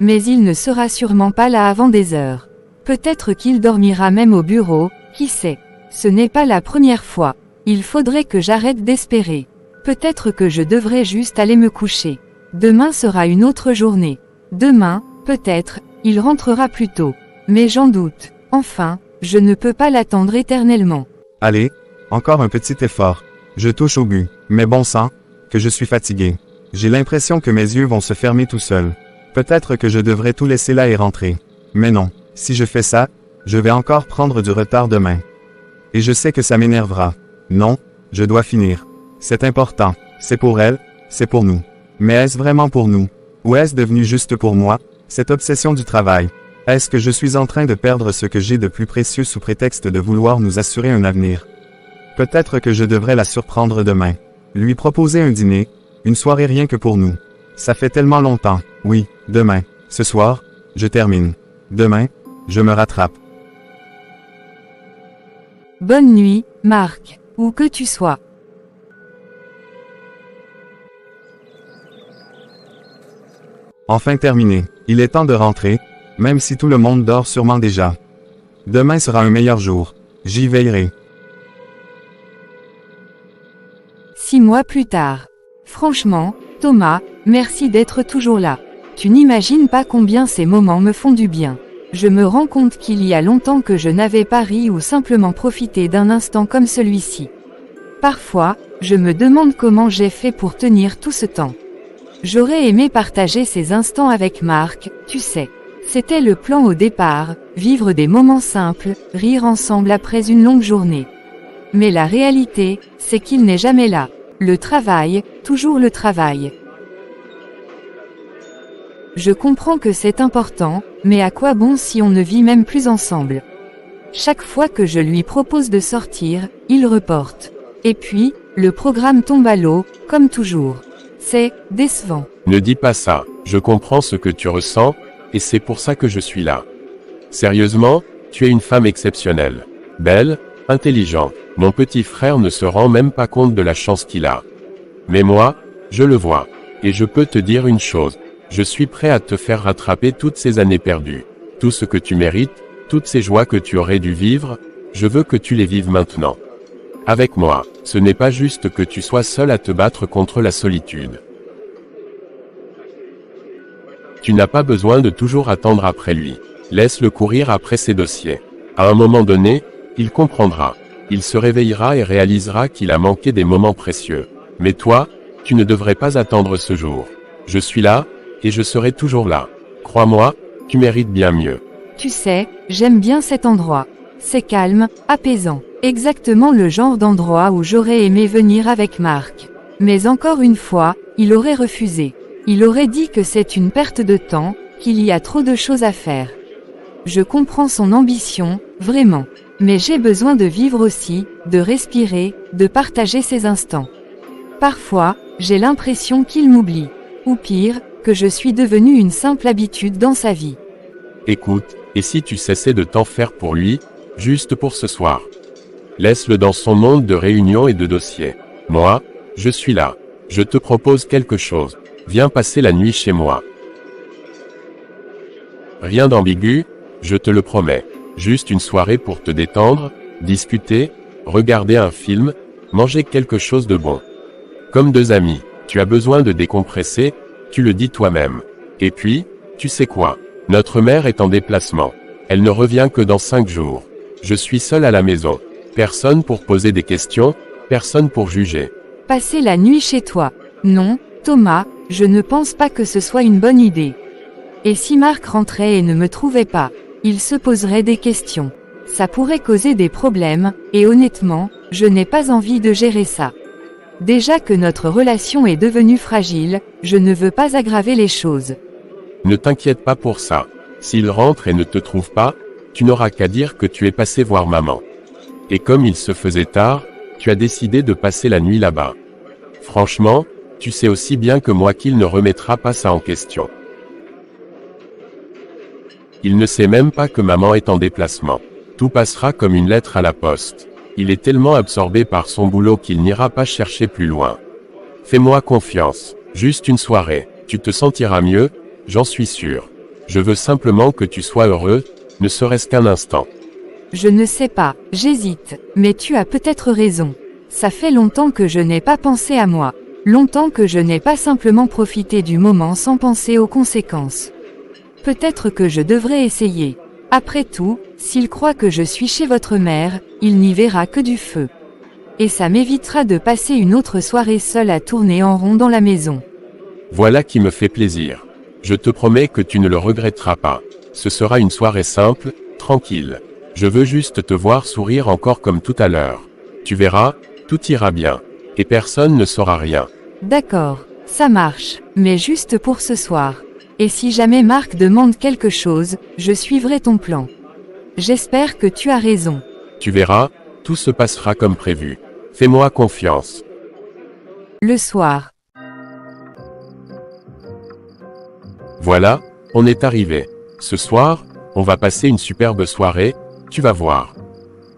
Mais il ne sera sûrement pas là avant des heures. Peut-être qu'il dormira même au bureau, qui sait? Ce n'est pas la première fois. Il faudrait que j'arrête d'espérer. Peut-être que je devrais juste aller me coucher. Demain sera une autre journée. Demain, peut-être, il rentrera plus tôt. Mais j'en doute. Enfin, je ne peux pas l'attendre éternellement. Allez, encore un petit effort. Je touche au but. Mais bon sang, que je suis fatigué. J'ai l'impression que mes yeux vont se fermer tout seuls. Peut-être que je devrais tout laisser là et rentrer. Mais non, si je fais ça, je vais encore prendre du retard demain. Et je sais que ça m'énervera. Non, je dois finir. C'est important. C'est pour elle, c'est pour nous. Mais est-ce vraiment pour nous? Ou est-ce devenu juste pour moi, cette obsession du travail? Est-ce que je suis en train de perdre ce que j'ai de plus précieux sous prétexte de vouloir nous assurer un avenir? Peut-être que je devrais la surprendre demain. Lui proposer un dîner, une soirée rien que pour nous. Ça fait tellement longtemps. Oui, demain. Ce soir, je termine. Demain, je me rattrape. Bonne nuit, Marc. Où que tu sois. Enfin terminé. Il est temps de rentrer, même si tout le monde dort sûrement déjà. Demain sera un meilleur jour. J'y veillerai. 6 mois plus tard. Franchement, Thomas, merci d'être toujours là. Tu n'imagines pas combien ces moments me font du bien. Je me rends compte qu'il y a longtemps que je n'avais pas ri ou simplement profité d'un instant comme celui-ci. Parfois, je me demande comment j'ai fait pour tenir tout ce temps. J'aurais aimé partager ces instants avec Marc, tu sais. C'était le plan au départ, vivre des moments simples, rire ensemble après une longue journée. Mais la réalité, c'est qu'il n'est jamais là. Le travail, toujours le travail. Je comprends que c'est important, mais à quoi bon si on ne vit même plus ensemble? Chaque fois que je lui propose de sortir, il reporte. Et puis, le programme tombe à l'eau, comme toujours. C'est décevant. Ne dis pas ça, je comprends ce que tu ressens, et c'est pour ça que je suis là. Sérieusement, tu es une femme exceptionnelle. Belle, intelligente. Mon petit frère ne se rend même pas compte de la chance qu'il a. Mais moi, je le vois. Et je peux te dire une chose. Je suis prêt à te faire rattraper toutes ces années perdues. Tout ce que tu mérites, toutes ces joies que tu aurais dû vivre, je veux que tu les vives maintenant. Avec moi, ce n'est pas juste que tu sois seul à te battre contre la solitude. Tu n'as pas besoin de toujours attendre après lui. Laisse-le courir après ses dossiers. À un moment donné, il comprendra. Il se réveillera et réalisera qu'il a manqué des moments précieux. Mais toi, tu ne devrais pas attendre ce jour. Je suis là, et je serai toujours là. Crois-moi, tu mérites bien mieux. Tu sais, j'aime bien cet endroit. C'est calme, apaisant. Exactement le genre d'endroit où j'aurais aimé venir avec Marc. Mais encore une fois, il aurait refusé. Il aurait dit que c'est une perte de temps, qu'il y a trop de choses à faire. Je comprends son ambition, vraiment. Mais j'ai besoin de vivre aussi, de respirer, de partager ces instants. Parfois, j'ai l'impression qu'il m'oublie. Ou pire, que je suis devenue une simple habitude dans sa vie. Écoute, et si tu cessais de t'en faire pour lui, juste pour ce soir? Laisse-le dans son monde de réunions et de dossiers. Moi, je suis là. Je te propose quelque chose. Viens passer la nuit chez moi. Rien d'ambigu, je te le promets. Juste une soirée pour te détendre, discuter, regarder un film, manger quelque chose de bon. Comme deux amis, tu as besoin de décompresser, tu le dis toi-même. Et puis, tu sais quoi? Notre mère est en déplacement. Elle ne revient que dans 5 jours. Je suis seul à la maison. Personne pour poser des questions, personne pour juger. Passer la nuit chez toi. Non, Thomas, je ne pense pas que ce soit une bonne idée. Et si Marc rentrait et ne me trouvait pas? Il se poserait des questions. Ça pourrait causer des problèmes, et honnêtement, je n'ai pas envie de gérer ça. Déjà que notre relation est devenue fragile, je ne veux pas aggraver les choses. Ne t'inquiète pas pour ça. S'il rentre et ne te trouve pas, tu n'auras qu'à dire que tu es passé voir maman. Et comme il se faisait tard, tu as décidé de passer la nuit là-bas. Franchement, tu sais aussi bien que moi qu'il ne remettra pas ça en question. Il ne sait même pas que maman est en déplacement. Tout passera comme une lettre à la poste. Il est tellement absorbé par son boulot qu'il n'ira pas chercher plus loin. Fais-moi confiance. Juste une soirée. Tu te sentiras mieux, j'en suis sûr. Je veux simplement que tu sois heureux, ne serait-ce qu'un instant. Je ne sais pas, j'hésite, mais tu as peut-être raison. Ça fait longtemps que je n'ai pas pensé à moi. Longtemps que je n'ai pas simplement profité du moment sans penser aux conséquences. Peut-être que je devrais essayer. Après tout, s'il croit que je suis chez votre mère, il n'y verra que du feu. Et ça m'évitera de passer une autre soirée seule à tourner en rond dans la maison. Voilà qui me fait plaisir. Je te promets que tu ne le regretteras pas. Ce sera une soirée simple, tranquille. Je veux juste te voir sourire encore comme tout à l'heure. Tu verras, tout ira bien. Et personne ne saura rien. D'accord, ça marche, mais juste pour ce soir. Et si jamais Marc demande quelque chose, je suivrai ton plan. J'espère que tu as raison. Tu verras, tout se passera comme prévu. Fais-moi confiance. Le soir. Voilà, on est arrivé. Ce soir, on va passer une superbe soirée, tu vas voir.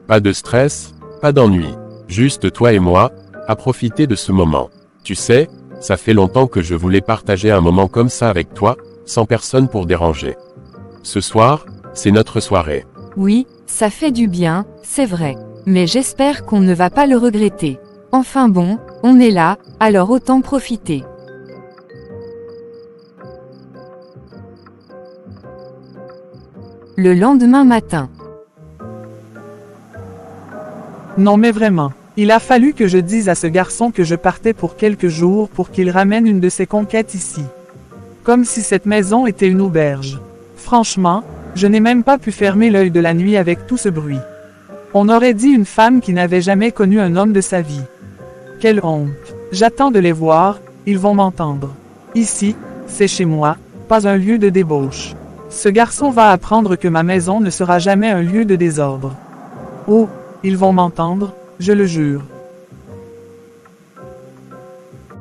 Pas de stress, pas d'ennui. Juste toi et moi, à profiter de ce moment. Tu sais, ça fait longtemps que je voulais partager un moment comme ça avec toi, sans personne pour déranger. Ce soir, c'est notre soirée. Oui, ça fait du bien, c'est vrai. Mais j'espère qu'on ne va pas le regretter. Enfin bon, on est là, alors autant profiter. Le lendemain matin. Non mais vraiment, il a fallu que je dise à ce garçon que je partais pour quelques jours pour qu'il ramène une de ses conquêtes ici. Comme si cette maison était une auberge. Franchement, je n'ai même pas pu fermer l'œil de la nuit avec tout ce bruit. On aurait dit une femme qui n'avait jamais connu un homme de sa vie. Quelle honte. J'attends de les voir, ils vont m'entendre. Ici, c'est chez moi, pas un lieu de débauche. Ce garçon va apprendre que ma maison ne sera jamais un lieu de désordre. Oh, ils vont m'entendre, je le jure.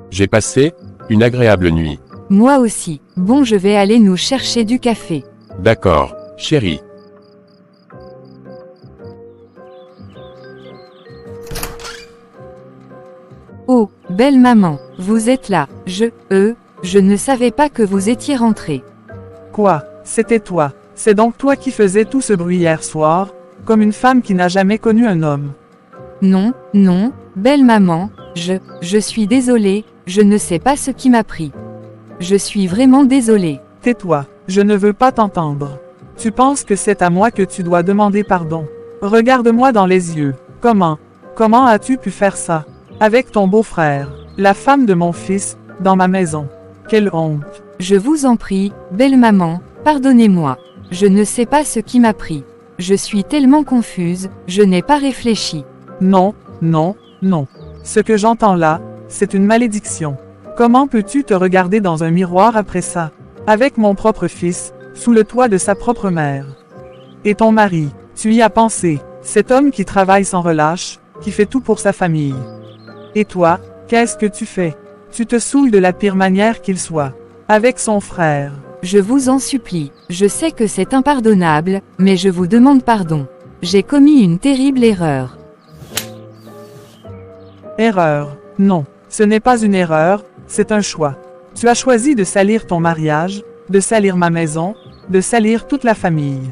J'ai passé une agréable nuit. Moi aussi. Bon, je vais aller nous chercher du café. D'accord, chérie. Oh, belle maman, vous êtes là. Je ne savais pas que vous étiez rentrée. Quoi, c'était toi. C'est donc toi qui faisais tout ce bruit hier soir, comme une femme qui n'a jamais connu un homme. Non, non, belle maman, je suis désolée, je ne sais pas ce qui m'a pris. Je suis vraiment désolée. Tais-toi, je ne veux pas t'entendre. Tu penses que c'est à moi que tu dois demander pardon. Regarde-moi dans les yeux. Comment as-tu pu faire ça? Avec ton beau-frère, la femme de mon fils, dans ma maison. Quelle honte. Je vous en prie, belle maman, pardonnez-moi. Je ne sais pas ce qui m'a pris. Je suis tellement confuse, je n'ai pas réfléchi. Non, non, non. Ce que j'entends là, c'est une malédiction. Comment peux-tu te regarder dans un miroir après ça? Avec mon propre fils, sous le toit de sa propre mère. Et ton mari, tu y as pensé, cet homme qui travaille sans relâche, qui fait tout pour sa famille. Et toi, qu'est-ce que tu fais? Tu te saoules de la pire manière qu'il soit. Avec son frère. Je vous en supplie, je sais que c'est impardonnable, mais je vous demande pardon. J'ai commis une terrible erreur. Erreur. Non, ce n'est pas une erreur, c'est un choix. Tu as choisi de salir ton mariage, de salir ma maison, de salir toute la famille.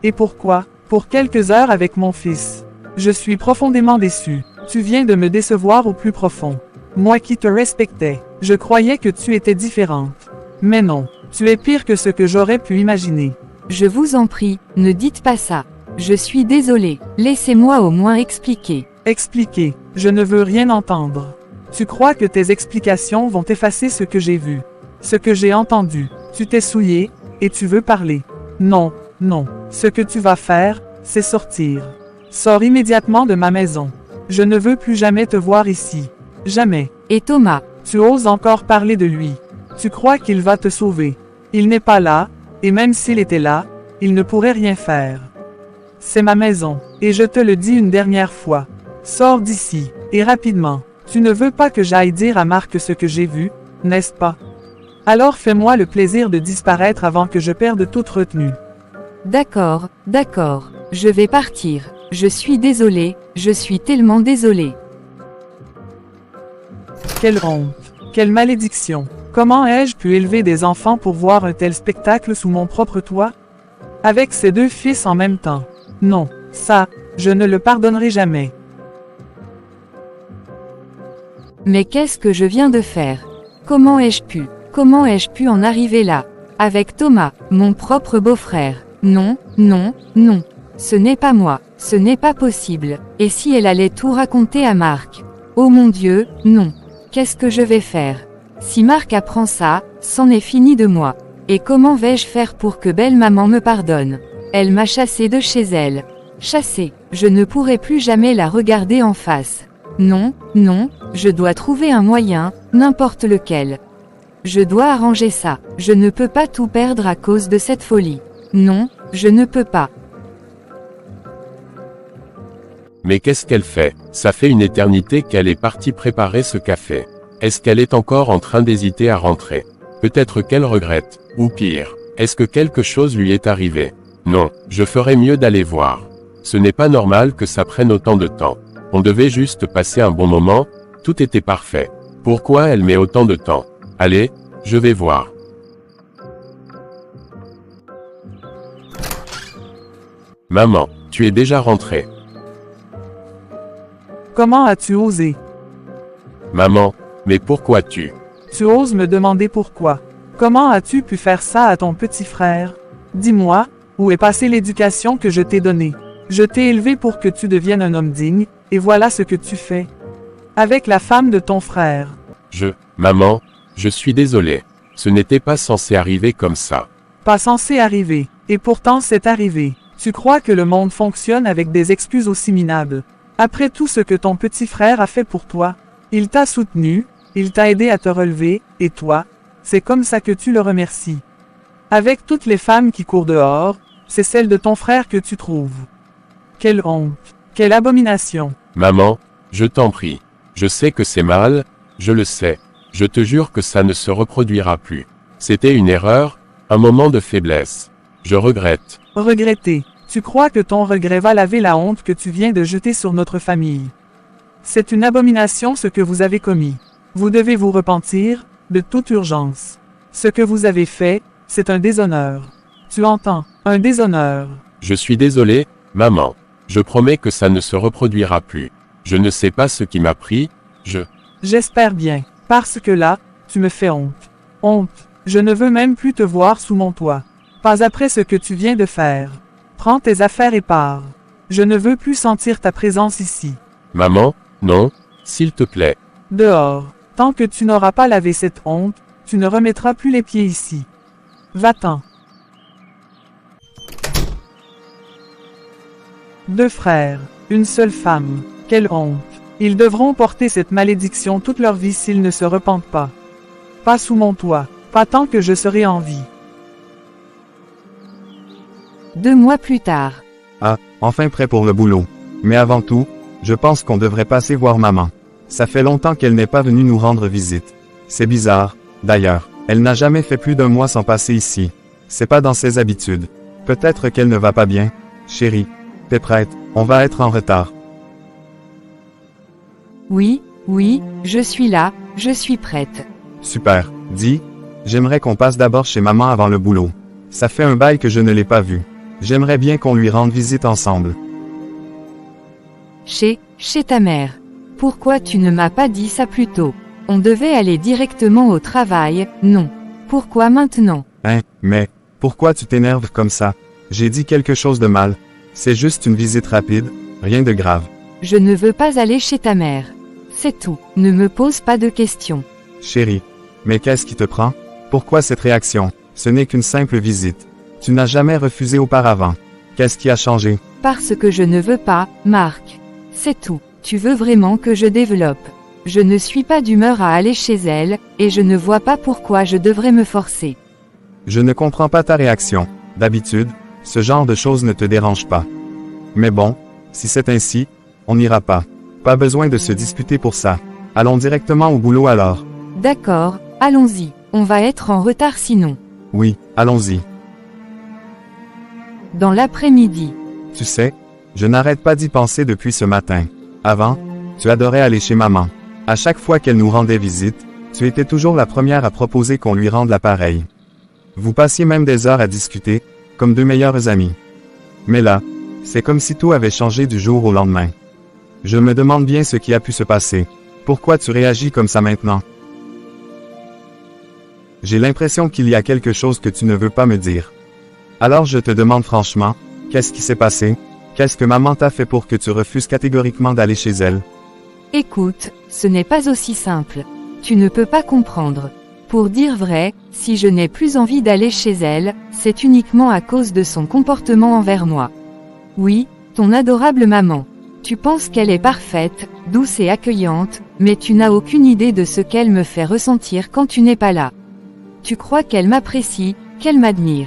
Et pourquoi? Pour quelques heures avec mon fils. Je suis profondément déçu. Tu viens de me décevoir au plus profond. Moi qui te respectais, je croyais que tu étais différente. Mais non, tu es pire que ce que j'aurais pu imaginer. Je vous en prie, ne dites pas ça. Je suis désolée, laissez-moi au moins expliquer. Expliquer, je ne veux rien entendre. Tu crois que tes explications vont effacer ce que j'ai vu, ce que j'ai entendu. Tu t'es souillé, et tu veux parler. Non, non, ce que tu vas faire, c'est sortir. Sors immédiatement de ma maison. Je ne veux plus jamais te voir ici. Jamais. Et Thomas? Tu oses encore parler de lui. Tu crois qu'il va te sauver. Il n'est pas là, et même s'il était là, il ne pourrait rien faire. C'est ma maison, et je te le dis une dernière fois. Sors d'ici, et rapidement. Tu ne veux pas que j'aille dire à Marc ce que j'ai vu, n'est-ce pas? Alors fais-moi le plaisir de disparaître avant que je perde toute retenue. D'accord, d'accord, je vais partir. Je suis désolée, je suis tellement désolée. Quelle honte, quelle malédiction. Comment ai-je pu élever des enfants pour voir un tel spectacle sous mon propre toit? Avec ses deux fils en même temps. Non, ça, je ne le pardonnerai jamais. Mais qu'est-ce que je viens de faire? Comment ai-je pu en arriver là? Avec Thomas, mon propre beau-frère. Non, non, non. Ce n'est pas moi, ce n'est pas possible. Et si elle allait tout raconter à Marc? Oh mon Dieu, non. Qu'est-ce que je vais faire? Si Marc apprend ça, c'en est fini de moi. Et comment vais-je faire pour que belle maman me pardonne? Elle m'a chassée de chez elle. Chassée, je ne pourrai plus jamais la regarder en face. Non, non, je dois trouver un moyen, n'importe lequel. Je dois arranger ça, je ne peux pas tout perdre à cause de cette folie. Non, je ne peux pas. Mais qu'est-ce qu'elle fait? Ça fait une éternité qu'elle est partie préparer ce café. Est-ce qu'elle est encore en train d'hésiter à rentrer? Peut-être qu'elle regrette, ou pire, est-ce que quelque chose lui est arrivé? Non, je ferais mieux d'aller voir. Ce n'est pas normal que ça prenne autant de temps. On devait juste passer un bon moment, tout était parfait. Pourquoi elle met autant de temps? Allez, je vais voir. Maman, tu es déjà rentrée. Comment as-tu osé? Maman, mais pourquoi tu... Tu oses me demander pourquoi? Comment as-tu pu faire ça à ton petit frère? Dis-moi, où est passée l'éducation que je t'ai donnée? Je t'ai élevé pour que tu deviennes un homme digne, et voilà ce que tu fais. Avec la femme de ton frère. Maman, je suis désolé. Ce n'était pas censé arriver comme ça. Pas censé arriver, et pourtant c'est arrivé. Tu crois que le monde fonctionne avec des excuses aussi minables. Après tout ce que ton petit frère a fait pour toi, il t'a soutenu, il t'a aidé à te relever, et toi, c'est comme ça que tu le remercies. Avec toutes les femmes qui courent dehors, c'est celle de ton frère que tu trouves. Quelle honte, quelle abomination. Maman, je t'en prie. Je sais que c'est mal, je le sais. Je te jure que ça ne se reproduira plus. C'était une erreur, un moment de faiblesse. Je regrette. Regretter. Tu crois que ton regret va laver la honte que tu viens de jeter sur notre famille. C'est une abomination ce que vous avez commis. Vous devez vous repentir, de toute urgence. Ce que vous avez fait, c'est un déshonneur. Tu entends, un déshonneur. Je suis désolé, maman. Je promets que ça ne se reproduira plus. Je ne sais pas ce qui m'a pris, J'espère bien, parce que là, tu me fais honte. Honte, je ne veux même plus te voir sous mon toit. Pas après ce que tu viens de faire. Prends tes affaires et pars. Je ne veux plus sentir ta présence ici. Maman, non, s'il te plaît. Dehors, tant que tu n'auras pas lavé cette honte, tu ne remettras plus les pieds ici. Va-t'en. 2 frères, une seule femme. Quelle honte. Ils devront porter cette malédiction toute leur vie s'ils ne se repentent pas. Pas sous mon toit, pas tant que je serai en vie. 2 mois plus tard. Ah, enfin prêt pour le boulot. Mais avant tout, je pense qu'on devrait passer voir maman. Ça fait longtemps qu'elle n'est pas venue nous rendre visite. C'est bizarre, d'ailleurs. Elle n'a jamais fait plus d'1 mois sans passer ici. C'est pas dans ses habitudes. Peut-être qu'elle ne va pas bien. Chérie, t'es prête, on va être en retard. Oui, je suis là, je suis prête. Super, dis, j'aimerais qu'on passe d'abord chez maman avant le boulot. Ça fait un bail que je ne l'ai pas vue. J'aimerais bien qu'on lui rende visite ensemble. Chez ta mère. Pourquoi tu ne m'as pas dit ça plus tôt? On devait aller directement au travail, non. Pourquoi maintenant? Mais, pourquoi tu t'énerves comme ça? J'ai dit quelque chose de mal. C'est juste une visite rapide, rien de grave. Je ne veux pas aller chez ta mère. C'est tout, ne me pose pas de questions. Chérie, mais qu'est-ce qui te prend? Pourquoi cette réaction? Ce n'est qu'une simple visite. Tu n'as jamais refusé auparavant. Qu'est-ce qui a changé? Parce que je ne veux pas, Marc. C'est tout, tu veux vraiment que je développe. Je ne suis pas d'humeur à aller chez elle, et je ne vois pas pourquoi je devrais me forcer. Je ne comprends pas ta réaction. D'habitude, ce genre de choses ne te dérange pas. Mais bon, si c'est ainsi, on n'ira pas. Pas besoin de se disputer pour ça. Allons directement au boulot alors. D'accord, allons-y, on va être en retard sinon. Oui, allons-y. Dans l'après-midi. Tu sais, je n'arrête pas d'y penser depuis ce matin. Avant, tu adorais aller chez maman. À chaque fois qu'elle nous rendait visite, tu étais toujours la première à proposer qu'on lui rende l'appareil. Vous passiez même des heures à discuter, comme 2 meilleurs amis. Mais là, c'est comme si tout avait changé du jour au lendemain. Je me demande bien ce qui a pu se passer. Pourquoi tu réagis comme ça maintenant? J'ai l'impression qu'il y a quelque chose que tu ne veux pas me dire. Alors je te demande franchement, qu'est-ce qui s'est passé? Qu'est-ce que maman t'a fait pour que tu refuses catégoriquement d'aller chez elle? Écoute, ce n'est pas aussi simple. Tu ne peux pas comprendre. Pour dire vrai, si je n'ai plus envie d'aller chez elle, c'est uniquement à cause de son comportement envers moi. Oui, ton adorable maman. Tu penses qu'elle est parfaite, douce et accueillante, mais tu n'as aucune idée de ce qu'elle me fait ressentir quand tu n'es pas là. Tu crois qu'elle m'apprécie, qu'elle m'admire.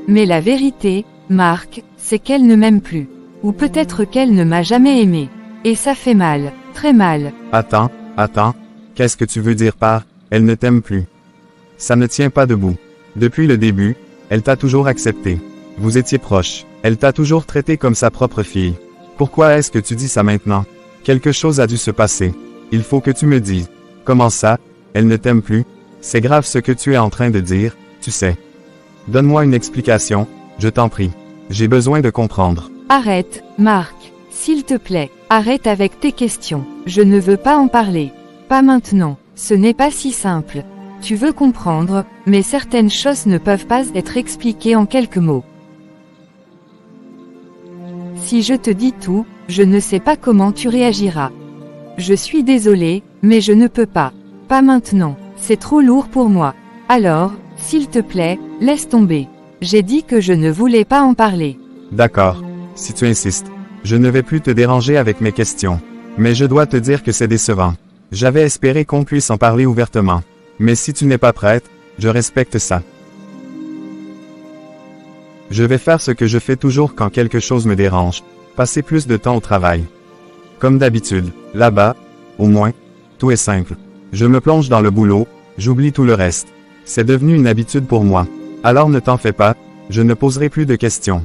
Mais la vérité, Marc, c'est qu'elle ne m'aime plus. Ou peut-être qu'elle ne m'a jamais aimé. Et ça fait mal, très mal. Attends, qu'est-ce que tu veux dire par « elle ne t'aime plus » ? Ça ne tient pas debout. Depuis le début, elle t'a toujours accepté. Vous étiez proches. Elle t'a toujours traité comme sa propre fille. Pourquoi est-ce que tu dis ça maintenant? Quelque chose a dû se passer. Il faut que tu me dises. Comment ça, elle ne t'aime plus? C'est grave ce que tu es en train de dire, tu sais. Donne-moi une explication, je t'en prie. J'ai besoin de comprendre. Arrête, Marc. S'il te plaît, arrête avec tes questions. Je ne veux pas en parler. Pas maintenant. Ce n'est pas si simple. Tu veux comprendre, mais certaines choses ne peuvent pas être expliquées en quelques mots. Si je te dis tout, je ne sais pas comment tu réagiras. Je suis désolée, mais je ne peux pas. Pas maintenant. C'est trop lourd pour moi. Alors, s'il te plaît, laisse tomber. J'ai dit que je ne voulais pas en parler. D'accord. Si tu insistes. Je ne vais plus te déranger avec mes questions. Mais je dois te dire que c'est décevant. J'avais espéré qu'on puisse en parler ouvertement. Mais si tu n'es pas prête, je respecte ça. Je vais faire ce que je fais toujours quand quelque chose me dérange. Passer plus de temps au travail. Comme d'habitude, là-bas, au moins, tout est simple. Je me plonge dans le boulot, j'oublie tout le reste. C'est devenu une habitude pour moi. Alors ne t'en fais pas, je ne poserai plus de questions.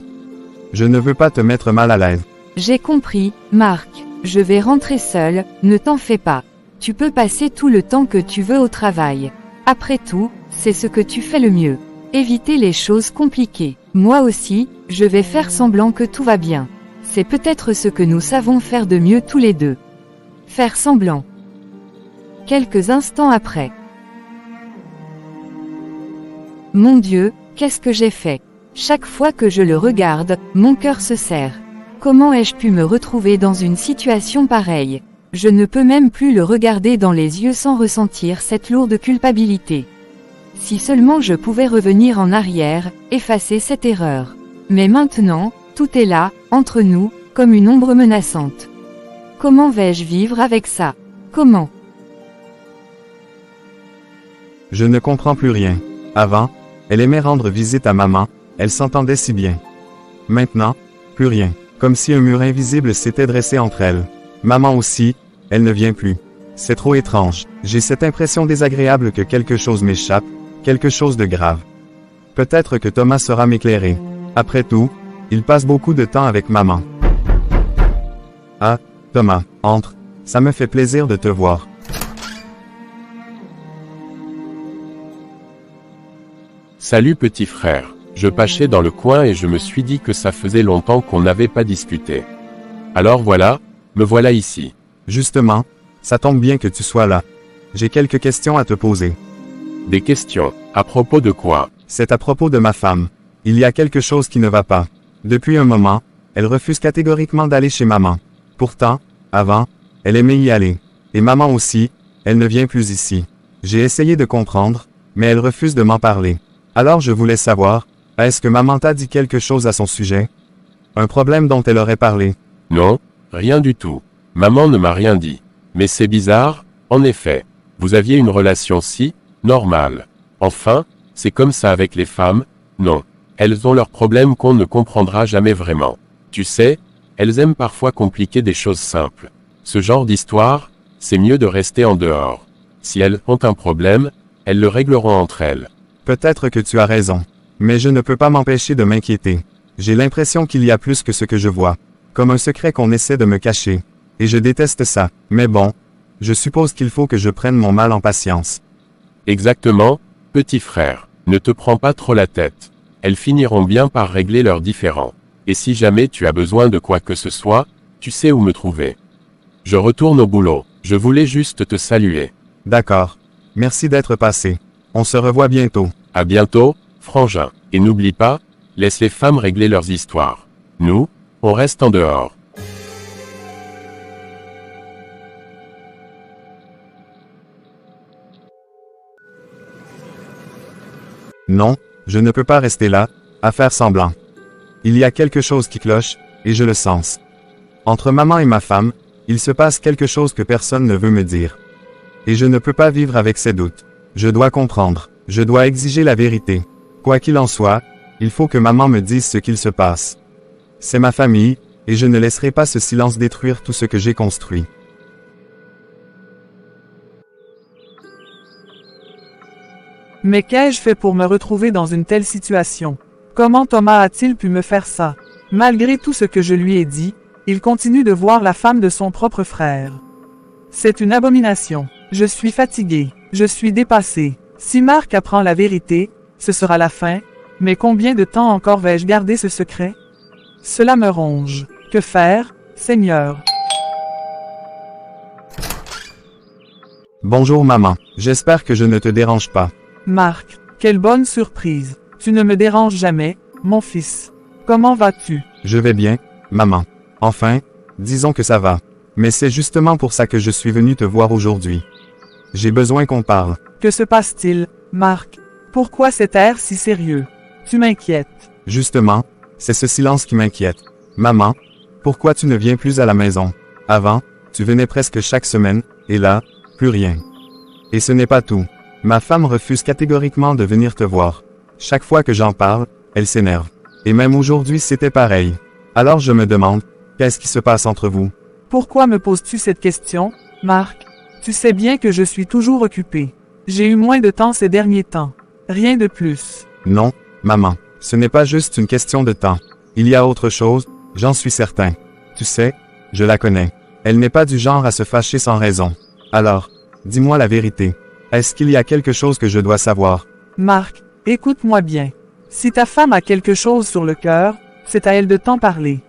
Je ne veux pas te mettre mal à l'aise. J'ai compris, Marc. Je vais rentrer seule, ne t'en fais pas. Tu peux passer tout le temps que tu veux au travail. Après tout, c'est ce que tu fais le mieux. Éviter les choses compliquées. Moi aussi, je vais faire semblant que tout va bien. C'est peut-être ce que nous savons faire de mieux tous les deux. Faire semblant. Quelques instants après. Mon Dieu, qu'est-ce que j'ai fait? Chaque fois que je le regarde, mon cœur se serre. Comment ai-je pu me retrouver dans une situation pareille? Je ne peux même plus le regarder dans les yeux sans ressentir cette lourde culpabilité. Si seulement je pouvais revenir en arrière, effacer cette erreur. Mais maintenant, tout est là, entre nous, comme une ombre menaçante. Comment vais-je vivre avec ça? Comment? Je ne comprends plus rien. Avant, elle aimait rendre visite à maman, elle s'entendait si bien. Maintenant, plus rien. Comme si un mur invisible s'était dressé entre elles. Maman aussi, elle ne vient plus. C'est trop étrange. J'ai cette impression désagréable que quelque chose m'échappe, quelque chose de grave. Peut-être que Thomas saura m'éclairer. Après tout, il passe beaucoup de temps avec maman. Ah, Thomas, entre. Ça me fait plaisir de te voir. Salut petit frère. Je pâchais dans le coin et je me suis dit que ça faisait longtemps qu'on n'avait pas discuté. Alors voilà, me voilà ici. Justement, ça tombe bien que tu sois là. J'ai quelques questions à te poser. Des questions. À propos de quoi? C'est à propos de ma femme. Il y a quelque chose qui ne va pas. Depuis un moment, elle refuse catégoriquement d'aller chez maman. Pourtant, avant, elle aimait y aller. Et maman aussi, elle ne vient plus ici. J'ai essayé de comprendre, mais elle refuse de m'en parler. Alors je voulais savoir, est-ce que maman t'a dit quelque chose à son sujet? Un problème dont elle aurait parlé? Non, rien du tout. Maman ne m'a rien dit. Mais c'est bizarre, en effet. Vous aviez une relation si, normale. Enfin, c'est comme ça avec les femmes, non. Elles ont leurs problèmes qu'on ne comprendra jamais vraiment. Tu sais, elles aiment parfois compliquer des choses simples. Ce genre d'histoire, c'est mieux de rester en dehors. Si elles ont un problème, elles le régleront entre elles. Peut-être que tu as raison. Mais je ne peux pas m'empêcher de m'inquiéter. J'ai l'impression qu'il y a plus que ce que je vois. Comme un secret qu'on essaie de me cacher. Et je déteste ça. Mais bon, je suppose qu'il faut que je prenne mon mal en patience. Exactement, petit frère. Ne te prends pas trop la tête. Elles finiront bien par régler leurs différends. Et si jamais tu as besoin de quoi que ce soit, tu sais où me trouver. Je retourne au boulot. Je voulais juste te saluer. D'accord. Merci d'être passé. On se revoit bientôt. À bientôt, frangin. Et n'oublie pas, laisse les femmes régler leurs histoires. Nous, on reste en dehors. Non, je ne peux pas rester là, à faire semblant. Il y a quelque chose qui cloche, et je le sens. Entre maman et ma femme, il se passe quelque chose que personne ne veut me dire. Et je ne peux pas vivre avec ces doutes. Je dois comprendre. Je dois exiger la vérité. Quoi qu'il en soit, il faut que maman me dise ce qu'il se passe. C'est ma famille, et je ne laisserai pas ce silence détruire tout ce que j'ai construit. Mais qu'ai-je fait pour me retrouver dans une telle situation? Comment Thomas a-t-il pu me faire ça? Malgré tout ce que je lui ai dit, il continue de voir la femme de son propre frère. C'est une abomination. Je suis fatigué. Je suis dépassé. Si Marc apprend la vérité, ce sera la fin, mais combien de temps encore vais-je garder ce secret? Cela me ronge. Que faire, Seigneur? Bonjour maman, j'espère que je ne te dérange pas. Marc, quelle bonne surprise. Tu ne me déranges jamais, mon fils. Comment vas-tu? Je vais bien, maman. Enfin, disons que ça va. Mais c'est justement pour ça que je suis venu te voir aujourd'hui. J'ai besoin qu'on parle. Que se passe-t-il, Marc? Pourquoi cet air si sérieux? Tu m'inquiètes. Justement, c'est ce silence qui m'inquiète. Maman, pourquoi tu ne viens plus à la maison? Avant, tu venais presque chaque semaine, et là, plus rien. Et ce n'est pas tout. Ma femme refuse catégoriquement de venir te voir. Chaque fois que j'en parle, elle s'énerve. Et même aujourd'hui c'était pareil. Alors je me demande, qu'est-ce qui se passe entre vous? Pourquoi me poses-tu cette question, Marc? Tu sais bien que je suis toujours occupé. J'ai eu moins de temps ces derniers temps. Rien de plus. Non, maman, ce n'est pas juste une question de temps. Il y a autre chose, j'en suis certain. Tu sais, je la connais. Elle n'est pas du genre à se fâcher sans raison. Alors, dis-moi la vérité. Est-ce qu'il y a quelque chose que je dois savoir? Marc, écoute-moi bien. Si ta femme a quelque chose sur le cœur, c'est à elle de t'en parler.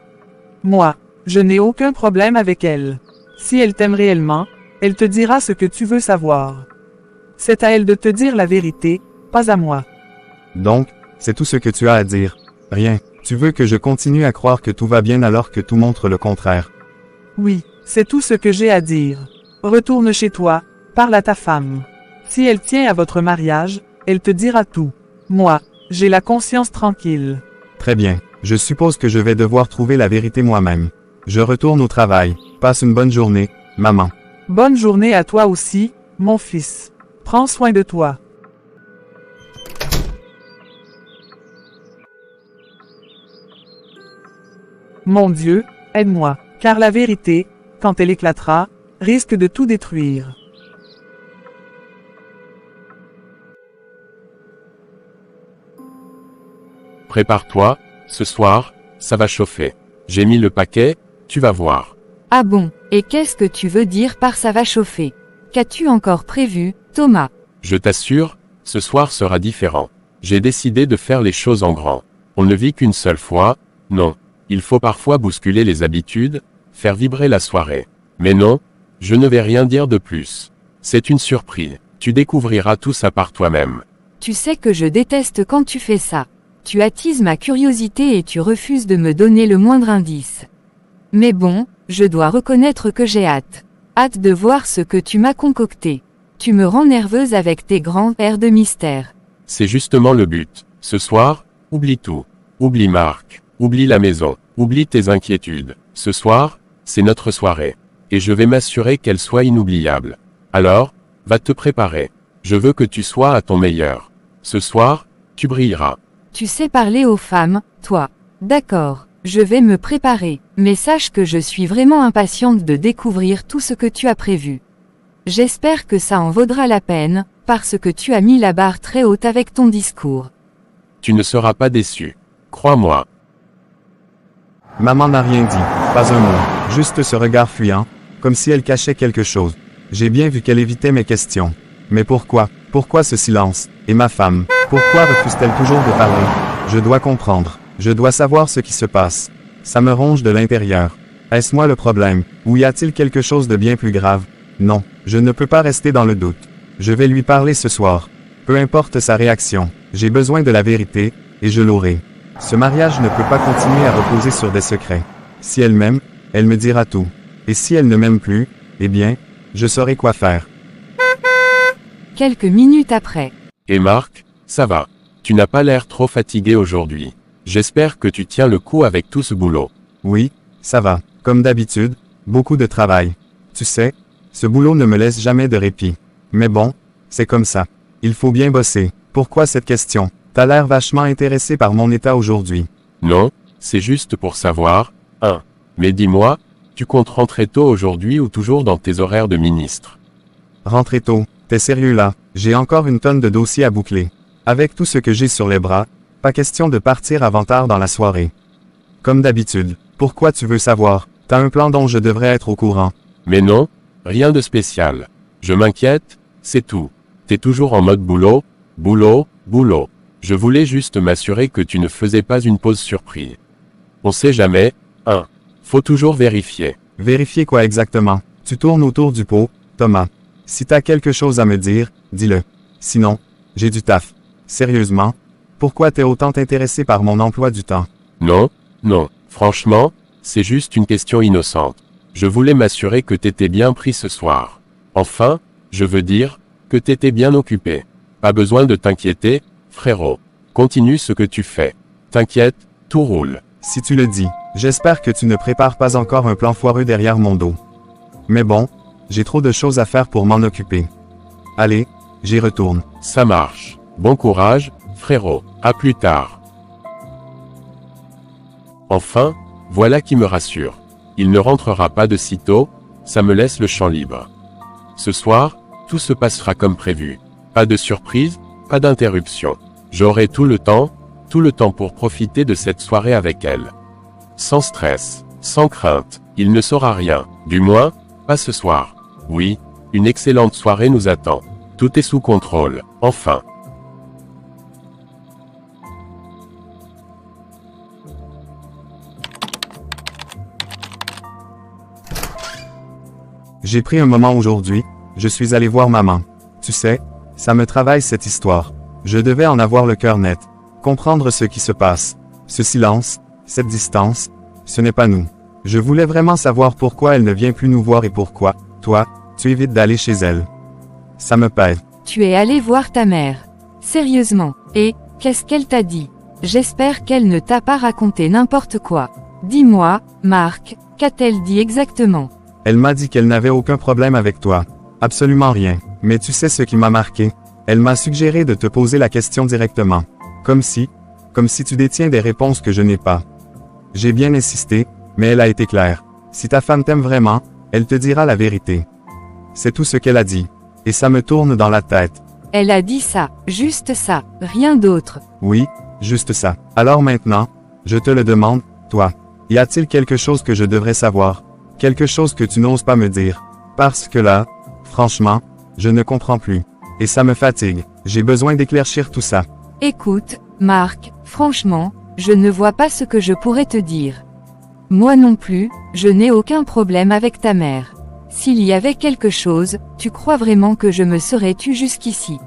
Moi, je n'ai aucun problème avec elle. Si elle t'aime réellement, elle te dira ce que tu veux savoir. C'est à elle de te dire la vérité, pas à moi. Donc, c'est tout ce que tu as à dire. Rien. Tu veux que je continue à croire que tout va bien alors que tout montre le contraire. Oui, c'est tout ce que j'ai à dire. Retourne chez toi, parle à ta femme. Si elle tient à votre mariage, elle te dira tout. Moi, j'ai la conscience tranquille. Très bien. Je suppose que je vais devoir trouver la vérité moi-même. Je retourne au travail. Passe une bonne journée, maman. Bonne journée à toi aussi, mon fils. Prends soin de toi. Mon Dieu, aide-moi, car la vérité, quand elle éclatera, risque de tout détruire. Prépare-toi, ce soir, ça va chauffer. J'ai mis le paquet, tu vas voir. Ah bon, et qu'est-ce que tu veux dire par ça va chauffer? Qu'as-tu encore prévu, Thomas? Je t'assure, ce soir sera différent. J'ai décidé de faire les choses en grand. On ne vit qu'une seule fois, non. Il faut parfois bousculer les habitudes, faire vibrer la soirée. Mais non, je ne vais rien dire de plus. C'est une surprise. Tu découvriras tout ça par toi-même. Tu sais que je déteste quand tu fais ça. Tu attises ma curiosité et tu refuses de me donner le moindre indice. Mais bon, je dois reconnaître que j'ai hâte. Hâte de voir ce que tu m'as concocté. Tu me rends nerveuse avec tes grands airs de mystère. C'est justement le but. Ce soir, oublie tout. Oublie Marc. Oublie la maison. Oublie tes inquiétudes. Ce soir, c'est notre soirée. Et je vais m'assurer qu'elle soit inoubliable. Alors, va te préparer. Je veux que tu sois à ton meilleur. Ce soir, tu brilleras. Tu sais parler aux femmes, toi. D'accord, je vais me préparer, mais sache que je suis vraiment impatiente de découvrir tout ce que tu as prévu. J'espère que ça en vaudra la peine, parce que tu as mis la barre très haute avec ton discours. Tu ne seras pas déçu. Crois-moi. Maman n'a rien dit, pas un mot, juste ce regard fuyant, comme si elle cachait quelque chose. J'ai bien vu qu'elle évitait mes questions. Mais pourquoi? Pourquoi ce silence? Et ma femme? Pourquoi refuse-t-elle toujours de parler? Je dois comprendre. Je dois savoir ce qui se passe. Ça me ronge de l'intérieur. Est-ce moi le problème? Ou y a-t-il quelque chose de bien plus grave? Non, je ne peux pas rester dans le doute. Je vais lui parler ce soir. Peu importe sa réaction. J'ai besoin de la vérité, et je l'aurai. Ce mariage ne peut pas continuer à reposer sur des secrets. Si elle m'aime, elle me dira tout. Et si elle ne m'aime plus, eh bien, je saurai quoi faire. Quelques minutes après. Et Marc, ça va. Tu n'as pas l'air trop fatigué aujourd'hui. J'espère que tu tiens le coup avec tout ce boulot. Oui, ça va. Comme d'habitude, beaucoup de travail. Tu sais, ce boulot ne me laisse jamais de répit. Mais bon, c'est comme ça. Il faut bien bosser. Pourquoi cette question? T'as l'air vachement intéressé par mon état aujourd'hui. Non, c'est juste pour savoir. Mais dis-moi, tu comptes rentrer tôt aujourd'hui ou toujours dans tes horaires de ministre? Rentrez tôt. T'es sérieux là? J'ai encore une tonne de dossiers à boucler. Avec tout ce que j'ai sur les bras, pas question de partir avant tard dans la soirée. Comme d'habitude. Pourquoi tu veux savoir? T'as un plan dont je devrais être au courant. Mais non, rien de spécial. Je m'inquiète, c'est tout. T'es toujours en mode boulot, boulot, boulot. Je voulais juste m'assurer que tu ne faisais pas une pause surprise. On sait jamais, hein. Faut toujours vérifier. Vérifier quoi exactement? Tu tournes autour du pot, Thomas. Si t'as quelque chose à me dire, dis-le. Sinon, j'ai du taf. Sérieusement? Pourquoi t'es autant intéressé par mon emploi du temps? Non, non, franchement, c'est juste une question innocente. Je voulais m'assurer que t'étais bien pris ce soir. Enfin, je veux dire, que t'étais bien occupé. Pas besoin de t'inquiéter, frérot. Continue ce que tu fais. T'inquiète, tout roule. Si tu le dis, j'espère que tu ne prépares pas encore un plan foireux derrière mon dos. Mais bon, j'ai trop de choses à faire pour m'en occuper. Allez, j'y retourne. Ça marche. Bon courage, frérot. À plus tard. Enfin, voilà qui me rassure. Il ne rentrera pas de sitôt, ça me laisse le champ libre. Ce soir, tout se passera comme prévu. Pas de surprise, pas d'interruption. J'aurai tout le temps pour profiter de cette soirée avec elle. Sans stress, sans crainte, il ne saura rien, du moins, pas ce soir. Oui, une excellente soirée nous attend. Tout est sous contrôle, enfin. J'ai pris un moment aujourd'hui, je suis allé voir maman. Tu sais, ça me travaille cette histoire. Je devais en avoir le cœur net. Comprendre ce qui se passe. Ce silence, cette distance, ce n'est pas nous. Je voulais vraiment savoir pourquoi elle ne vient plus nous voir et pourquoi, toi, tu évites d'aller chez elle. Ça me pèse. Tu es allé voir ta mère. Sérieusement. Et, qu'est-ce qu'elle t'a dit? J'espère qu'elle ne t'a pas raconté n'importe quoi. Dis-moi, Marc, qu'a-t-elle dit exactement? Elle m'a dit qu'elle n'avait aucun problème avec toi. Absolument rien. Mais tu sais ce qui m'a marqué? Elle m'a suggéré de te poser la question directement. Comme si tu détiens des réponses que je n'ai pas. J'ai bien insisté, mais elle a été claire. Si ta femme t'aime vraiment, elle te dira la vérité. C'est tout ce qu'elle a dit. Et ça me tourne dans la tête. Elle a dit ça, juste ça, rien d'autre. Oui, juste ça. Alors maintenant, je te le demande, toi. Y a-t-il quelque chose que je devrais savoir? Quelque chose que tu n'oses pas me dire? Parce que là, franchement, je ne comprends plus. Et ça me fatigue. J'ai besoin d'éclaircir tout ça. Écoute, Marc, franchement, je ne vois pas ce que je pourrais te dire. Moi non plus, je n'ai aucun problème avec ta mère. S'il y avait quelque chose, tu crois vraiment que je me serais tue jusqu'ici?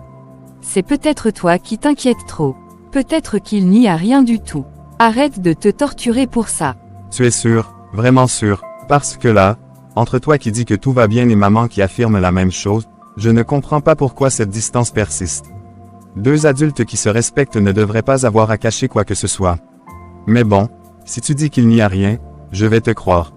C'est peut-être toi qui t'inquiètes trop. Peut-être qu'il n'y a rien du tout. Arrête de te torturer pour ça. Tu es sûr, vraiment sûr, parce que là, entre toi qui dis que tout va bien et maman qui affirme la même chose, je ne comprends pas pourquoi cette distance persiste. Deux adultes qui se respectent ne devraient pas avoir à cacher quoi que ce soit. Mais bon, si tu dis qu'il n'y a rien, je vais te croire.